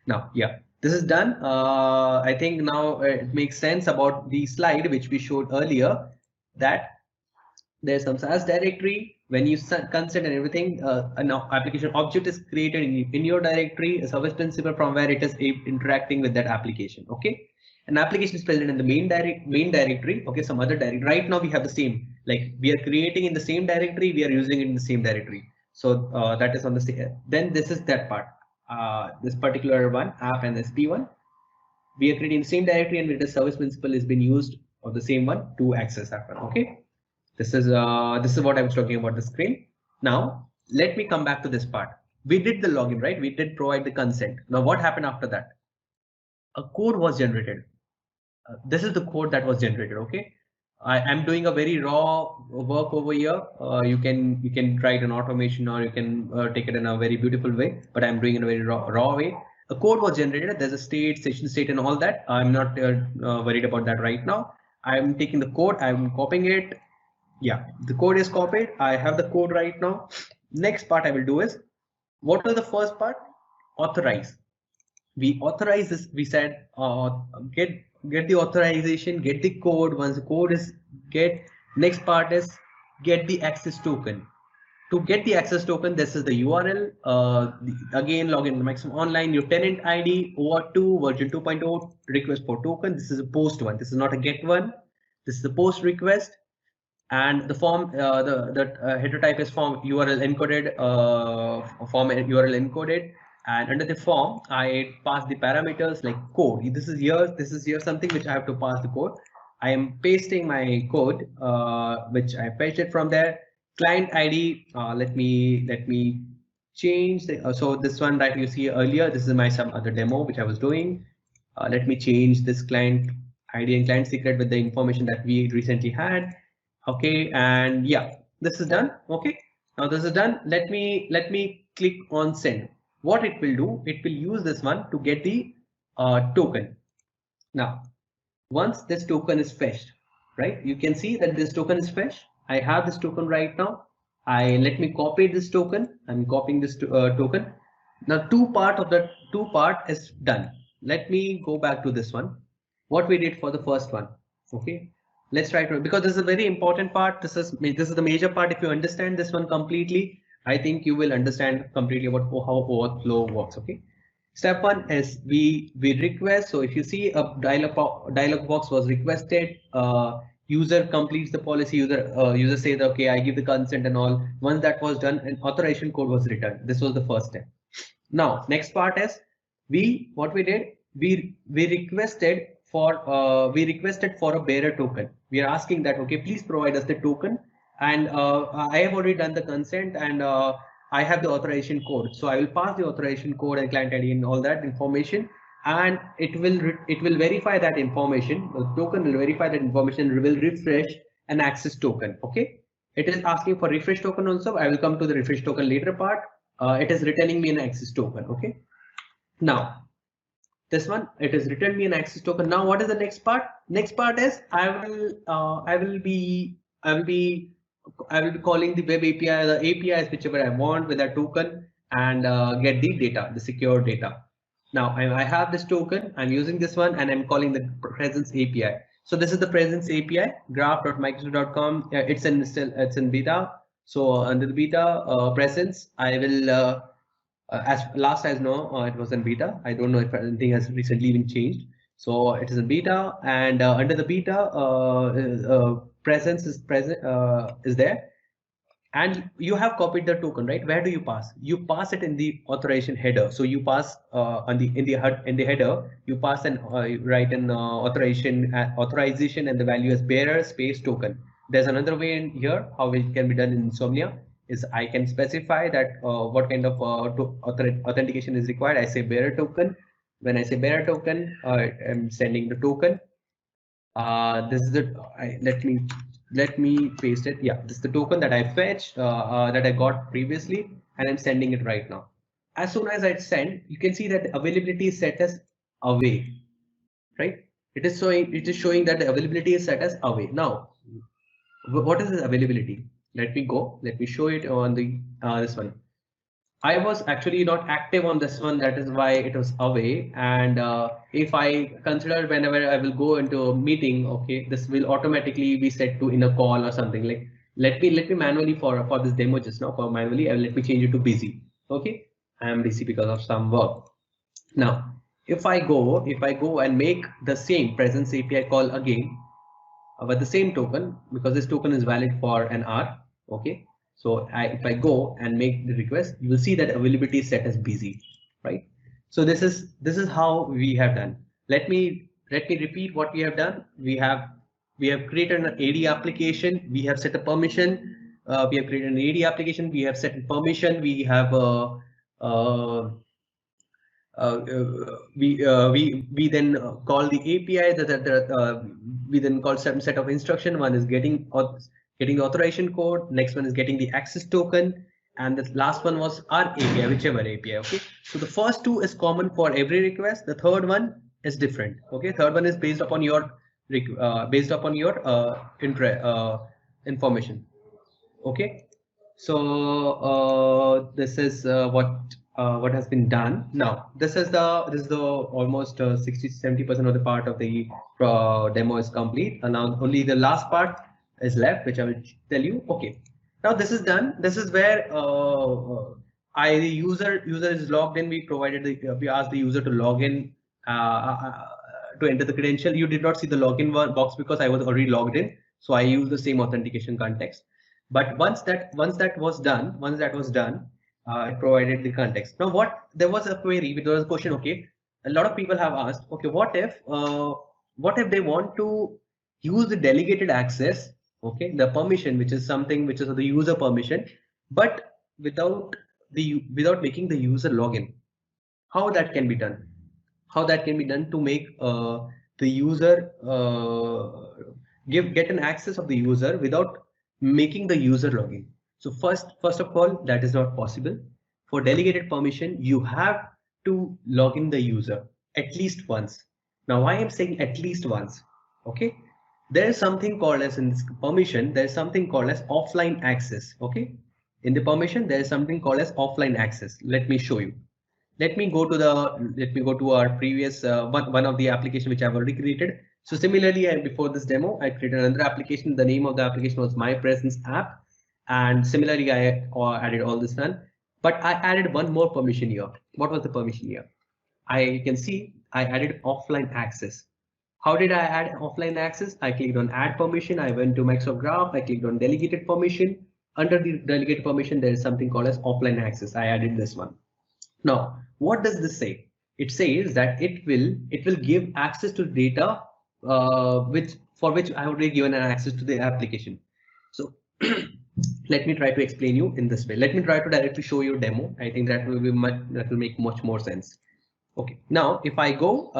Now, yeah, this is done. I think now it makes sense about the slide which we showed earlier, that there's some SaaS directory. When you consent and everything, an application object is created in your directory, a service principal from where it is interacting with that application. Okay, an application is present in the main directory. Okay, some other directory. Right now we have the same, like we are creating in the same directory, we are using it in the same directory. So that is on the same. Then this is that part. This particular one, app and SP1, we are creating the same directory, and the service principal is being used of the same one to access that one. Okay, this is what I was talking about the screen. Now let me come back to this part. We did the login, right? We did provide the consent. Now what happened after that? A code was generated. This is the code that was generated. Okay, I am doing a very raw work over here. You can try it in automation, or you can take it in a very beautiful way, but I'm doing it in a very raw way. A code was generated. There's a state, session state, and all that. I'm not worried about that right now. I'm taking the code. I'm copying it. Yeah, the code is copied. I have the code right now. Next part I will do is, what was the first part? Authorize. We authorize this. We said get the authorization, get the code. Once the code is get, next part is get the access token. To get the access token, this is the URL. Again, log in the Maximum Online, your tenant ID, OAuth2 version 2.0, request for token. This is a post one. This is not a get one. This is the post request. And the form, the header type is form URL encoded, form URL encoded. And under the form, I pass the parameters like code. This is here something which I have to pass the code. I am pasting my code, which I fetched it from there. Client ID. Let me change the, so this one that you see earlier. This is my some other demo which I was doing. Let me change this client ID and client secret with the information that we recently had. Okay, and yeah, this is done. Okay, now this is done. Let me click on send. What it will do, it will use this one to get the token. Now, once this token is fetched, right, you can see that this token is fetched. I have this token right now. Let me copy this token. I'm copying this token. Now two part is done. Let me go back to this one. What we did for the first one. Okay, let's try to, because this is a very important part. This is the major part. If you understand this one completely, I think you will understand completely about how overflow works. Okay, step one is we request. So if you see a dialog box was requested, user completes the policy, user says okay, I give the consent and all. Once that was done, an authorization code was returned. This was the first step. Now next part is what we did, we requested for a bearer token. We are asking that okay, please provide us the token, and I have already done the consent, and I have the authorization code. So I will pass the authorization code and client ID and all that information, and it will verify that information. The token will verify that information, will refresh an access token. Okay, it is asking for refresh token also. I will come to the refresh token later part. It is returning me an access token. Okay, now this one, it is returned me an access token. Now what is the next part? Next part is I will be calling the web API, the APIs whichever I want with that token, and get the data, the secure data. Now I have this token, I'm using this one, and I'm calling the presence API. So this is the presence API, graph.microsoft.com. It's in beta. So under the beta presence, I will as last I know, it was in beta. I don't know if anything has recently been changed. So it is in beta, and under the beta, presence is there, and you have copied the token, right? Where do you pass? You pass it in the authorization header. So you pass in the header, you pass and write an authorization and the value as bearer space token. There's another way in here how it can be done in Insomnia. Is I can specify that what kind of authentication is required. I say bearer token. When I say bearer token, I'm sending the token. This is the let me paste it. Yeah, this is the token that I fetched that I got previously, and I'm sending it right now. As soon as I send, you can see that the availability is set as away, right? It is showing that the availability is set as away. Now, what is the availability? Let me go. Let me show it on the this one. I was actually not active on this one. That is why it was away. And if I consider whenever I will go into a meeting, okay, this will automatically be set to in a call or something. Like let me manually for this demo just now for manually. Let me change it to busy. Okay, I am busy because of some work. Now, if I go and make the same presence API call again, with the same token, because this token is valid for an hour. Okay, so if I go and make the request, you will see that availability is set as busy, right? So this is how we have done. Let me repeat what we have done. We have created an AD application. We have set a permission. We have created an AD application. We have set a permission. We have we then call the API we then call certain set of instruction. One is getting the authorization code. Next one is getting the access token, and the last one was our API, whichever API. Okay, so the first two is common for every request. The third one is different. Okay, third one is based upon your information. Okay, so this is what has been done. Now this is the almost 60-70% of the part of the demo is complete, and now only the last part is left, which I will tell you. Okay, now this is done. This is where the user is logged in. We asked the user to log in to enter the credential. You did not see the login box because I was already logged in, so I used the same authentication context. But once that was done, it provided the context. Now, there was a query, there was a question. Okay, a lot of people have asked, okay, what if they want to use the delegated access, okay, the permission, which is the user permission, but without making the user login? How that can be done? How that can be done to make the user get an access of the user without making the user login? So first of all, that is not possible. For delegated permission, you have to log in the user at least once. Now, why I'm saying at least once? Okay, there is something called as in this permission. There is something called as offline access. Okay, in the permission, there is something called as offline access. Let me show you. Let me go to our previous one of the application which I've already created. So similarly, before this demo, I created another application. The name of the application was My Presence App, and similarly, I added all this one. But I added one more permission here. What was the permission here? I can see I added offline access. How did I add offline access? I clicked on Add Permission. I went to Microsoft Graph. I clicked on Delegated Permission. Under the Delegated Permission, there is something called as offline access. I added this one. Now, what does this say? It says that it will give access to data for which I have already given an access to the application. So let me try to explain you in this way. Let me try to directly show you a demo. I think that will make much more sense. Okay, now if I go,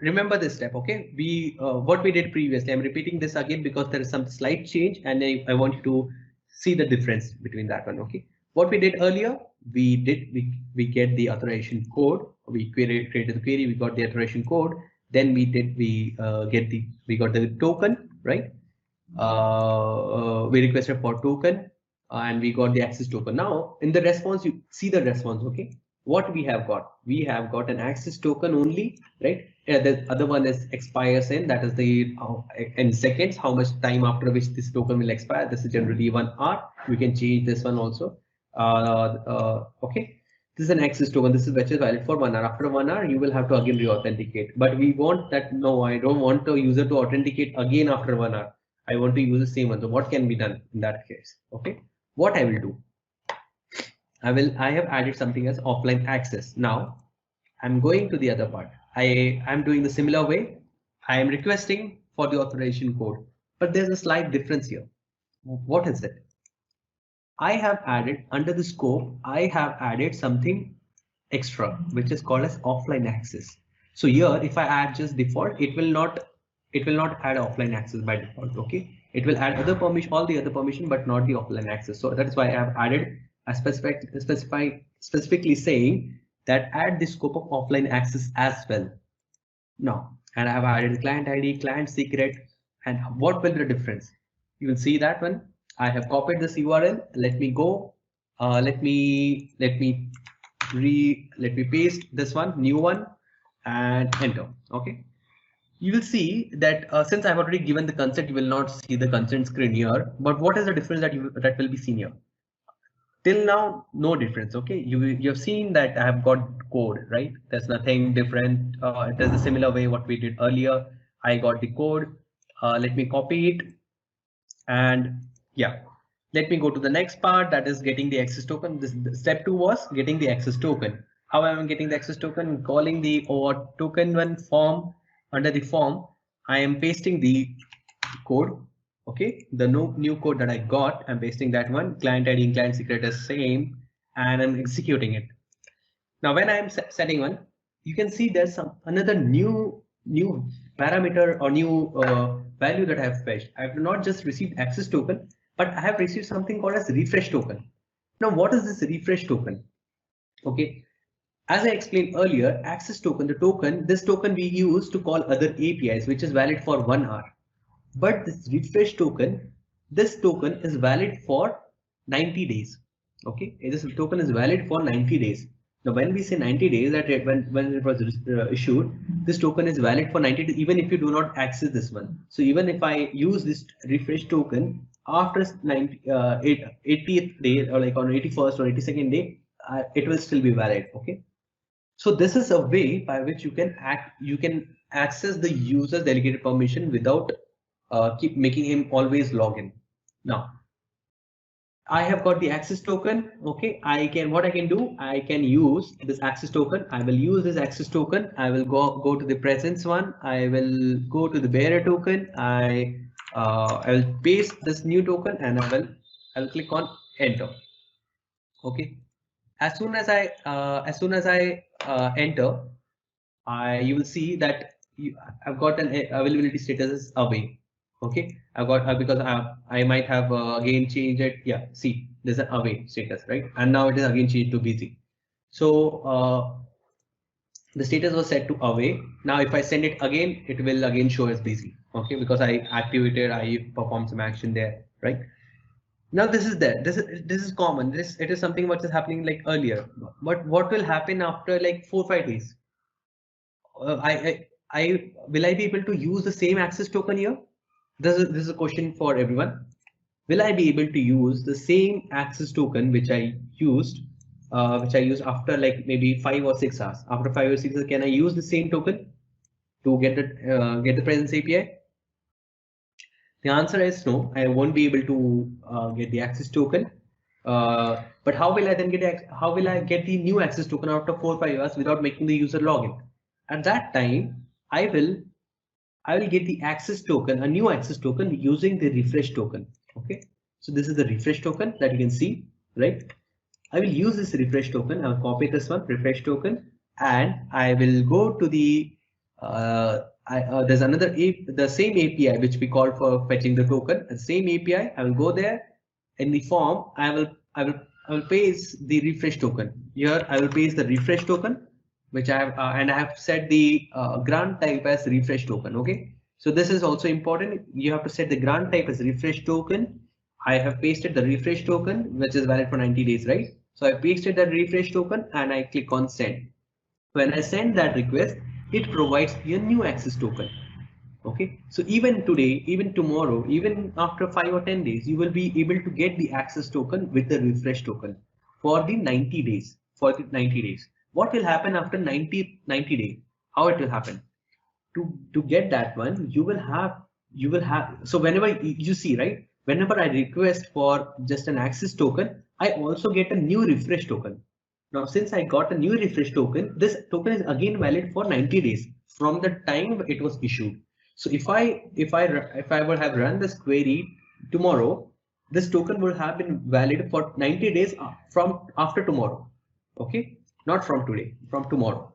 remember this step. Okay, what we did previously. I'm repeating this again because there is some slight change, and I want you to see the difference between that one. Okay, what we did earlier, we get the authorization code. We created the query. We got the authorization code. Then we got the token, right? We requested for token, and we got the access token. Now in the response, you see the response. Okay, what we have got an access token only, right? The other one is expires in, that is the in seconds, how much time after which this token will expire. This is generally 1 hour. We can change this one also. Okay, this is an access token. This is which is valid for 1 hour. After 1 hour, you will have to again re-authenticate. But we want that. No, I don't want the user to authenticate again after 1 hour. I want to use the same one. So what can be done in that case? Okay, what I will do, I have added something as offline access. Now I'm going to the other part. I'm doing the similar way. I am requesting for the authorization code, but there's a slight difference here. What is it? I have added under the scope, I have added something extra, which is called as offline access. So here, if I add just default, it will not it will not add offline access by default. Okay, it will add other permission, all the other permission, but not the offline access. So that's why I have added a specifically saying that add the scope of offline access as well. Now, and I have added client ID, client secret, and what will be the difference? You will see that one. I have copied this URL. Let me go. Let me paste this one, new one, and enter. Okay. You will see that since I've already given the consent, you will not see the consent screen here. But what is the difference that will be seen here? Till now, no difference. Okay, you have seen that I have got code, right? There's nothing different. It is a similar way what we did earlier. I got the code. Let me copy it, and yeah, let me go to the next part, that is getting the access token. This step 2 was getting the access token. How am I getting the access token? Calling the token one form. Under the form, I am pasting the code. Okay, the new code that I got, I'm pasting that one. Client ID and client secret is same, and I'm executing it. Now, when I'm setting one, you can see there's another new parameter or new value that I have fetched. I have not just received access token, but I have received something called as refresh token. Now, what is this refresh token? Okay, as I explained earlier, access token, this token we use to call other APIs, which is valid for 1 hour. But this refresh token, this token is valid for 90 days. Okay, this token is valid for 90 days. Now, when we say 90 days, that when it was issued, this token is valid for 90 days, even if you do not access this one. So even if I use this refresh token after 80th day, or like on 81st or 82nd day, it will still be valid. Okay. So this is a way by which you can access the user's delegated permission without keep making him always log in. Now, I have got the access token. Okay, what I can do, I can use this access token. I will use this access token. I will go to the presence one. I will go to the bearer token. I will paste this new token, and I will click on enter. Okay, as soon as I enter, you will see that I've got an availability status is away. Okay, I've got because I might have again changed it. Yeah, see, there's an away status, right? And now it is again changed to busy. So the status was set to away. Now if I send it again, it will again show as busy. Okay, because I activated, I performed some action there, right? Now this is there. This is common. It is something what is happening like earlier. But what will happen after like 4 or 5 days? Will I be able to use the same access token here? This is a question for everyone. Will I be able to use the same access token which I used after like maybe 5 or 6 hours? After 5 or 6 hours, can I use the same token to get the presence API? The answer is no. I won't be able to get the access token. But how will I then get the new access token after 4 or 5 hours without making the user login? At that time, I will get the access token, a new access token using the refresh token. Okay, so this is the refresh token that you can see, right? I will use this refresh token. I'll copy this one, refresh token, and I will go to the there's another the same API which we called for fetching the token. The same API. I will go there in the form. I will paste the refresh token here. I will paste the refresh token, which I have and I have set the grant type as refresh token. Okay, so this is also important. You have to set the grant type as refresh token. I have pasted the refresh token, which is valid for 90 days, right? So I pasted that refresh token and I click on send. When I send that request, it provides a new access token. Okay, so even today, even tomorrow, even after 5 or 10 days, you will be able to get the access token with the refresh token for the 90 days. What will happen after 90 days? How it will happen? To get that one, you will have so whenever you see, right, whenever I request for just an access token, I also get a new refresh token. Now, since I got a new refresh token, this token is again valid for 90 days from the time it was issued. So if I would have run this query tomorrow, this token would have been valid for 90 days from after tomorrow. Okay, not from today, from tomorrow.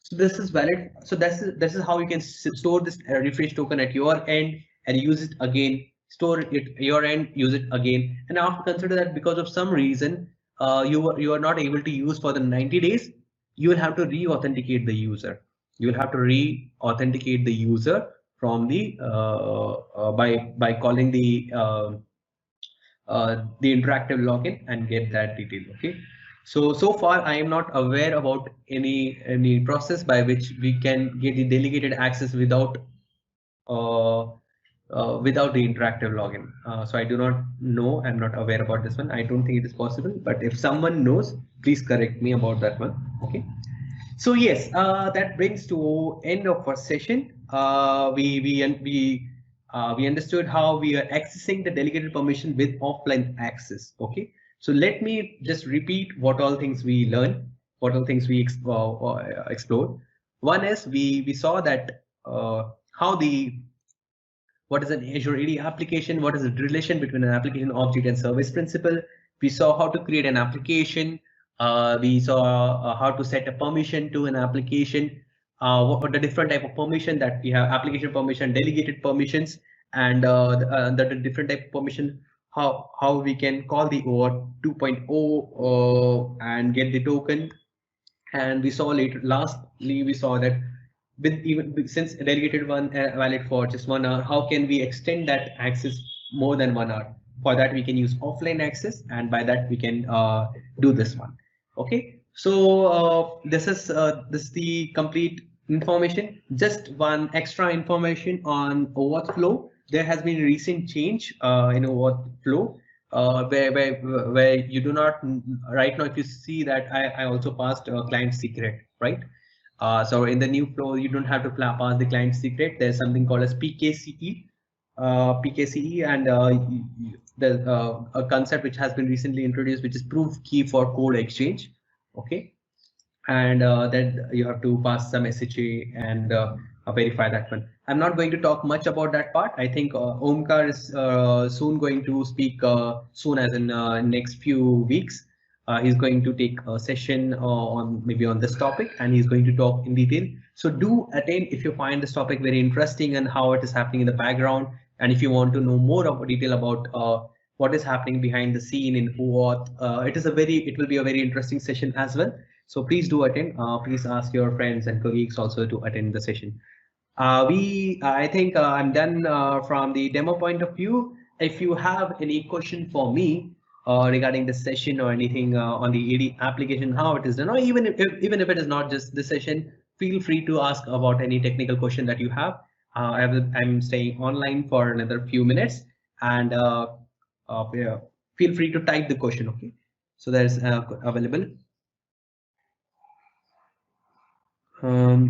So this is valid. So this is how you can store this refresh token at your end and use it again. Store it at your end, use it again, and now consider that because of some reason you are not able to use for the 90 days, you will have to re-authenticate the user. You will have to re-authenticate the user from the by calling the interactive login and get that detail. Okay. So far I am not aware about any process by which we can get the delegated access uh, without the interactive login. So I do not know. I'm not aware about this one. I don't think it is possible. But if someone knows, please correct me about that one. Okay. So yes, that brings to end of our session. We understood how we are accessing the delegated permission with offline access. Okay, so let me just repeat what all things we learned, what all things we explored. One is we saw that how the what is an Azure AD application, what is the relation between an application object and service principal. We saw how to create an application. We saw how to set a permission to an application, what the different type of permission that we have, application permission, delegated permissions, and the different type of permission, how we can call the OAuth 2.0 and get the token. And we saw lastly we saw that since delegated one valid for just 1 hour, how can we extend that access more than 1 hour? For that we can use offline access, and by that we can do this one. Okay, so this is the complete information. Just one extra information on OAuth flow. There has been a recent change in OAuth flow where you do not right now. If you see that I also passed a client secret, right? So in the new flow, you don't have to pass the client secret. There's something called as PKCE, and there's a concept which has been recently introduced, which is proof key for code exchange. Okay, and then you have to pass some SHA and verify that one. I'm not going to talk much about that part. I think Omkar is soon going to speak soon, as in next few weeks. He's going to take a session on maybe on this topic, and he's going to talk in detail. So do attend if you find this topic very interesting and how it is happening in the background. And if you want to know more of detail about what is happening behind the scene in OAuth, it will be a very interesting session as well. So please do attend. Please ask your friends and colleagues also to attend the session. I think I'm done from the demo point of view. If you have any question for me regarding this session or anything on the AD application, how it is done, or even if it is not just this session, feel free to ask about any technical question that you have. I'm staying online for another few minutes, and yeah, feel free to type the question. Okay, so there's available.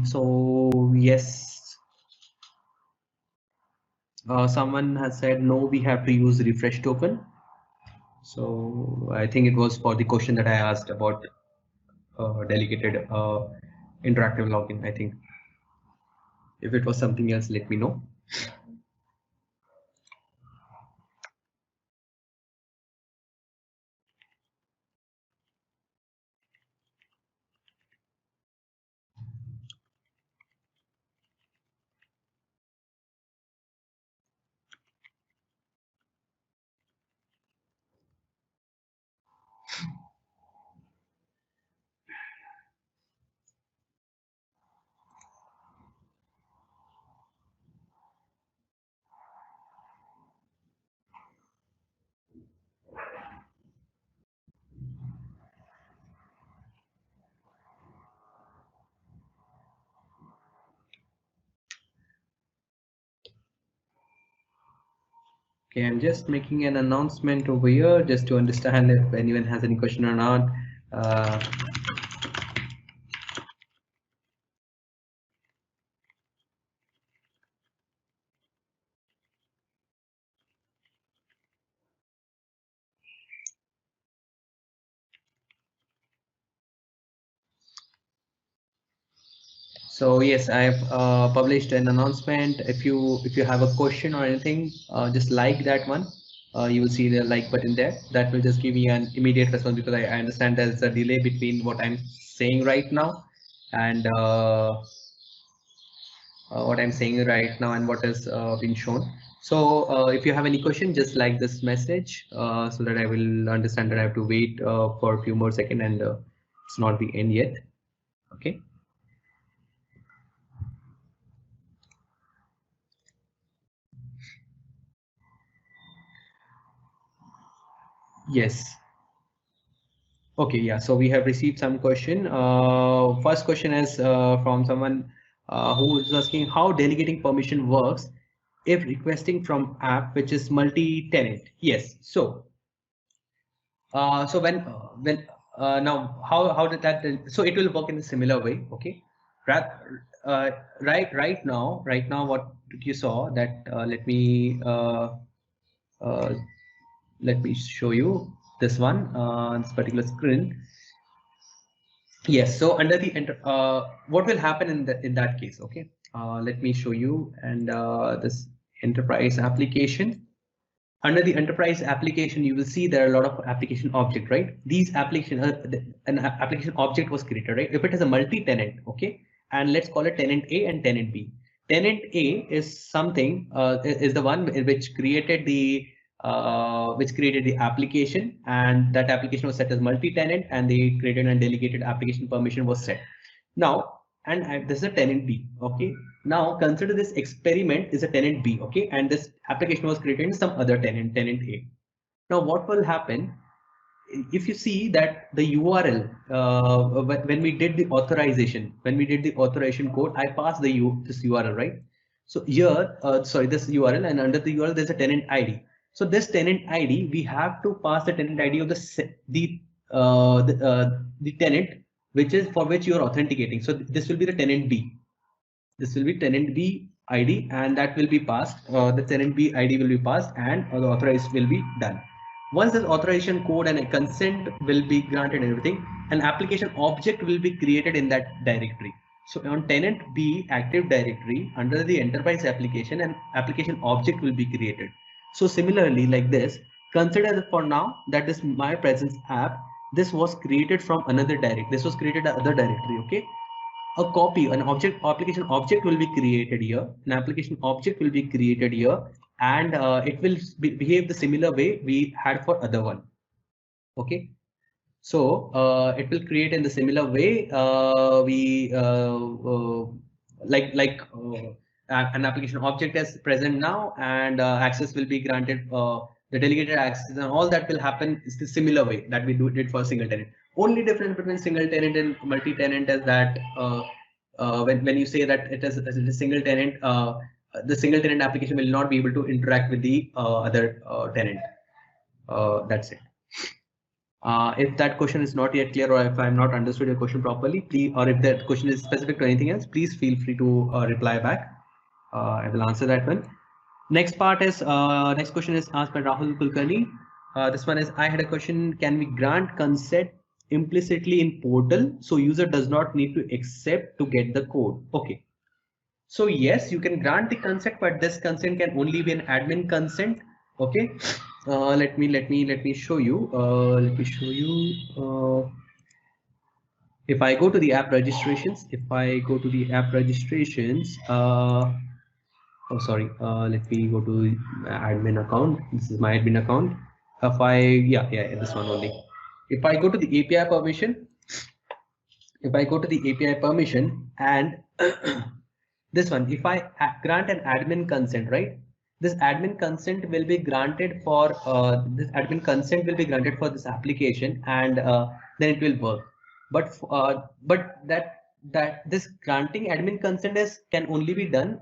So yes, someone has said no, we have to use refresh token. So I think it was for the question that I asked about delegated interactive login. I think if it was something else, let me know. Okay, I'm just making an announcement over here just to understand if anyone has any question or not. So yes, I've published an announcement. If you have a question or anything, just like that one. You will see the like button there. That will just give me an immediate response, because I understand there's a delay between what I'm saying right now and what I'm saying right now and what has been shown. So if you have any question, just like this message so that I will understand that I have to wait for a few more seconds and it's not the end yet. Okay. Yes. Okay, yeah, so we have received some question. First question is from someone who is asking how delegating permission works if requesting from app which is multi-tenant. Yes, so now how did that so it will work in a similar way. Okay, right now what you saw that uh, let me show you this one this particular screen. Yes, so under the enter what will happen in that case? Okay, let me show you and this enterprise application. Under the enterprise application, you will see there are a lot of application object, right? These application an application object was created, right? If it is a multi-tenant, okay, and let's call it tenant A and tenant B. Tenant A is something is the one which created the application, and that application was set as multi-tenant, and they created a delegated application permission was set. Now, and this is a tenant B, okay. Now consider this experiment is a tenant B, okay, and this application was created in some other tenant A. Now what will happen if you see that the URL when we did the authorization, code, I passed this URL, right? So here, sorry, this URL, and under the URL there's a tenant ID. So this tenant ID, we have to pass the tenant ID of the tenant which is for which you are authenticating. So this will be the tenant B. This will be tenant B ID, and that will be passed. The tenant B ID will be passed, and the authorized will be done. Once this authorization code and a consent will be granted and everything, an application object will be created in that directory. So on tenant B active directory under the enterprise application, an application object will be created. So similarly, like this, consider that for now that this my presence app, this was created from another directory. This was created another directory, okay. A copy, an application object will be created here. An application object will be created here, and it will behave the similar way we had for other one. Okay, so it will create in the similar way an application object is present now, and access will be granted. The delegated access and all that will happen is the similar way that we did for single tenant. Only difference between single tenant and multi-tenant is that when you say that it is a single tenant, the single tenant application will not be able to interact with the other tenant. That's it. If that question is not yet clear, or if I'm not understood your question properly, please, or if that question is specific to anything else, please feel free to reply back. I will answer that one. Next part is next question is asked by Rahul Kulkarni. This one is, I had a question, can we grant consent implicitly in portal so user does not need to accept to get the code? Okay. So yes, you can grant the consent, but this consent can only be an admin consent. Okay. Let me show you. If I go to the app registrations, oh sorry, let me go to admin account. This is my admin account. If I, yeah, this one only. If I go to the API permission, and this one, if I grant an admin consent, right? This admin consent will be granted for this application, and then it will work. But that this granting admin consent can only be done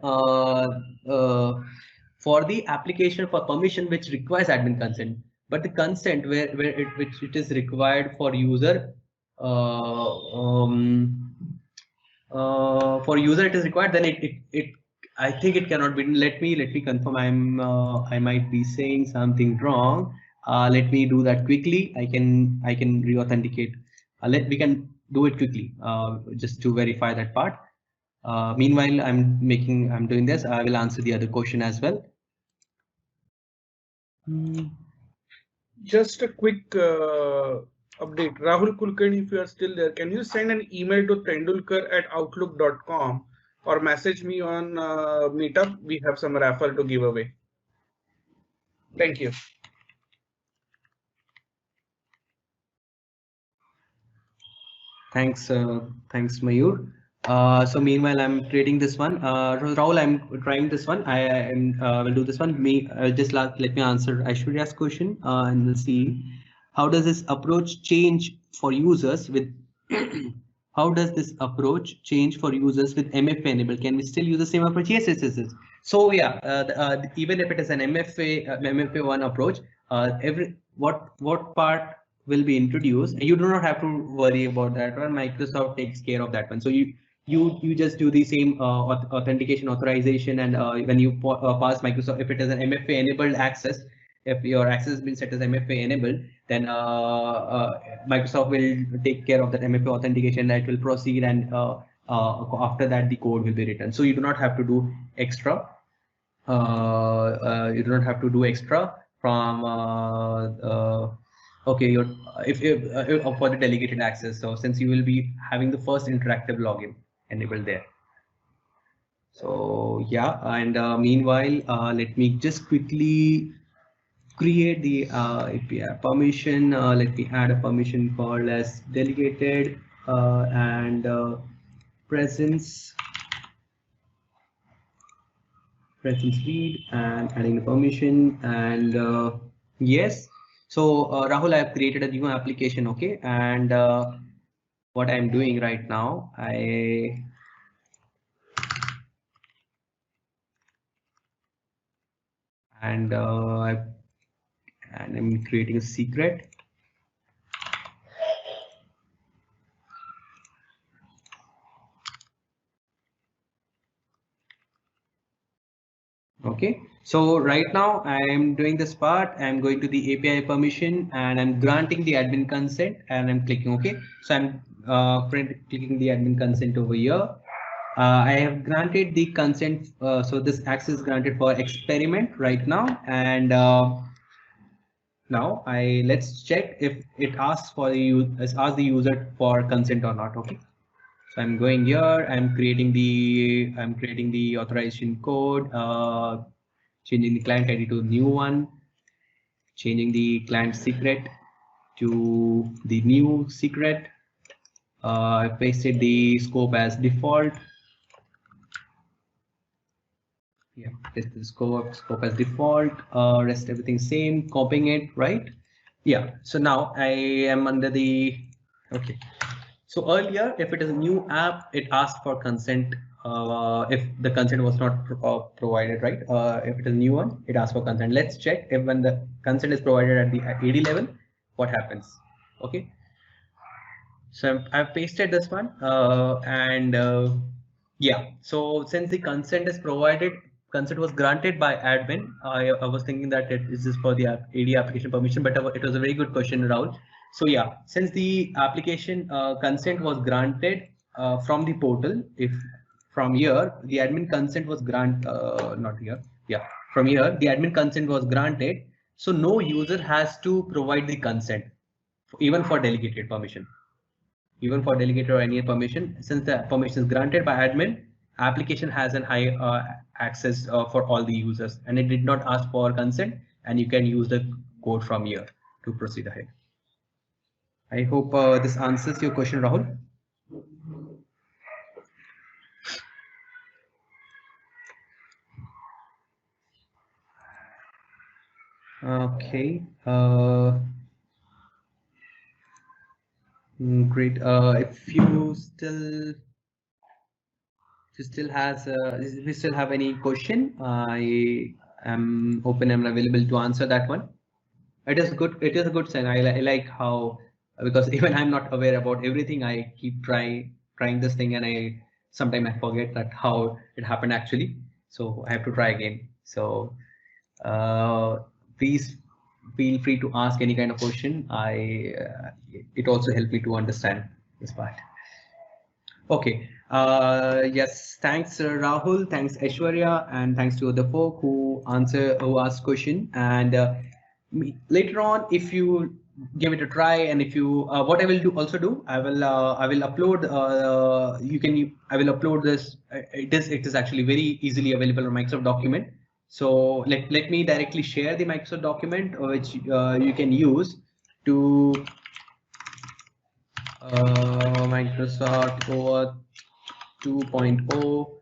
for the application for permission which requires admin consent. But the consent which it is required for user it is required, then it I think it cannot be. Let me confirm. I might be saying something wrong. Let me do that quickly. I can re-authenticate. We can do it quickly just to verify that part. Meanwhile, I'm doing this. I will answer the other question as well. Just a quick update. Rahul Kulkarni, if you are still there, can you send an email to tendulkar@outlook.com or message me on Meetup? We have some raffle to give away. Thank you. Thanks, Mayur. So meanwhile, I'm creating this one. Rahul, I'm trying this one. I will do this one. Let me answer Aishwarya's question, and we'll see how does this approach change for users with how does this approach change for users with MFA enabled? Can we still use the same approach? Yes, yes, yes, yes. So yeah, even if it is an MFA1 approach, what part will be introduced, you do not have to worry about that one. Microsoft takes care of that one. So you just do the same authentication authorization, and when you pass Microsoft, if it is an MFA enabled access, if your access has been set as MFA enabled, then Microsoft will take care of that MFA authentication. That will proceed, and after that the code will be written. So you do not have to do extra. You do not have to do extra from okay, if for the delegated access. So since you will be having the first interactive login enabled there. So yeah, and meanwhile, let me just quickly create the API permission. Let me add a permission called as delegated and presence read, and adding the permission, and yes. So Rahul, I have created a new application, okay, and what I'm doing right now, I'm creating a secret. Okay, so right now I am doing this part. I'm going to the API permission and I'm granting the admin consent, and I'm clicking OK. So I'm clicking the admin consent over here. I have granted the consent. So this access is granted for experiment right now, and now let's check if it asks for the user for consent or not. Okay. So I'm going here. I'm creating the authorization code. Changing the client ID to new one, changing the client secret to the new secret. I pasted the scope as default. Yeah, this is scope as default. Rest everything same. Copying it, right? Yeah. So now I am under the okay. So earlier, if it is a new app, it asks for consent. If the consent was not provided, right? If it is a new one, it asks for consent. Let's check if when the consent is provided at the AD level, what happens? Okay. So I've pasted this one, and yeah. So since the consent is provided, consent was granted by admin. I was thinking that it is just for the AD application permission, but it was a very good question, Rahul. So yeah, since the application consent was granted from the portal, if from here the admin consent was not here, yeah, from here the admin consent was granted. So no user has to provide the consent, even for delegated permission. Even for delegated or any permission, since the permission is granted by admin, application has an high access for all the users, and it did not ask for consent, and you can use the code from here to proceed ahead. I hope this answers your question, Rahul. Okay. Great. If you still have any question, I am open and available to answer that one. It is good. It is a good sign. I like how, because even I'm not aware about everything, I keep trying this thing, and sometimes I forget that how it happened actually. So I have to try again. So please feel free to ask any kind of question. It also helped me to understand this part. Okay. Yes. Thanks, Rahul. Thanks, Aishwarya, and thanks to the folk who asked question. And later on, if you give it a try. And if you what I will do, I will upload I will upload this. It is actually very easily available on Microsoft document. So let me directly share the Microsoft document, which you can use to Microsoft OAuth 2.0.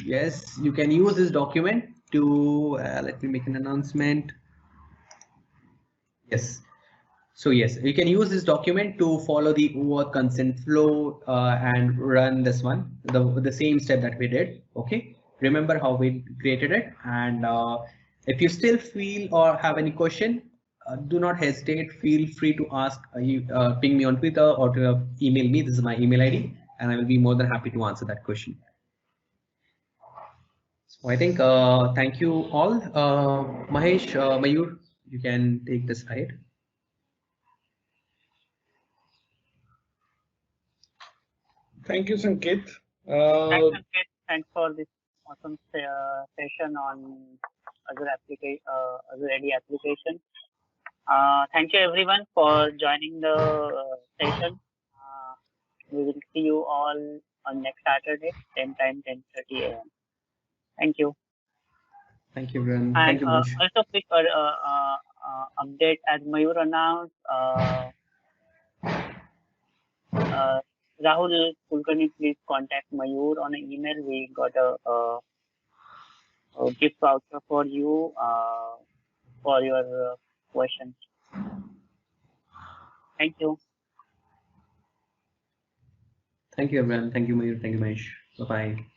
Yes, you can use this document to let me make an announcement. Yes. So yes, you can use this document to follow the OAuth consent flow and run this one, the same step that we did. Okay. Remember how we created it. And if you still feel or have any question, do not hesitate. Feel free to ask. Ping me on Twitter or to email me. This is my email ID, and I will be more than happy to answer that question. So I think thank you all. Mahesh, Mayur, you can take the slide. Thank you, Sanket. Thanks, Sanket. Thanks for this awesome session on Azure AD application. Thank you everyone for joining the session. We will see you all on next Saturday, same time, 10:30 a.m. Thank you. Thank you, everyone. And thank you, Mahesh. Also quick update as Mayur announced. Rahul Kulkarni, please contact Mayur on an email. We got a gift voucher for you for your questions. Thank you. Thank you, everyone. Thank you, Mayur. Thank you, Mahesh. Bye-bye.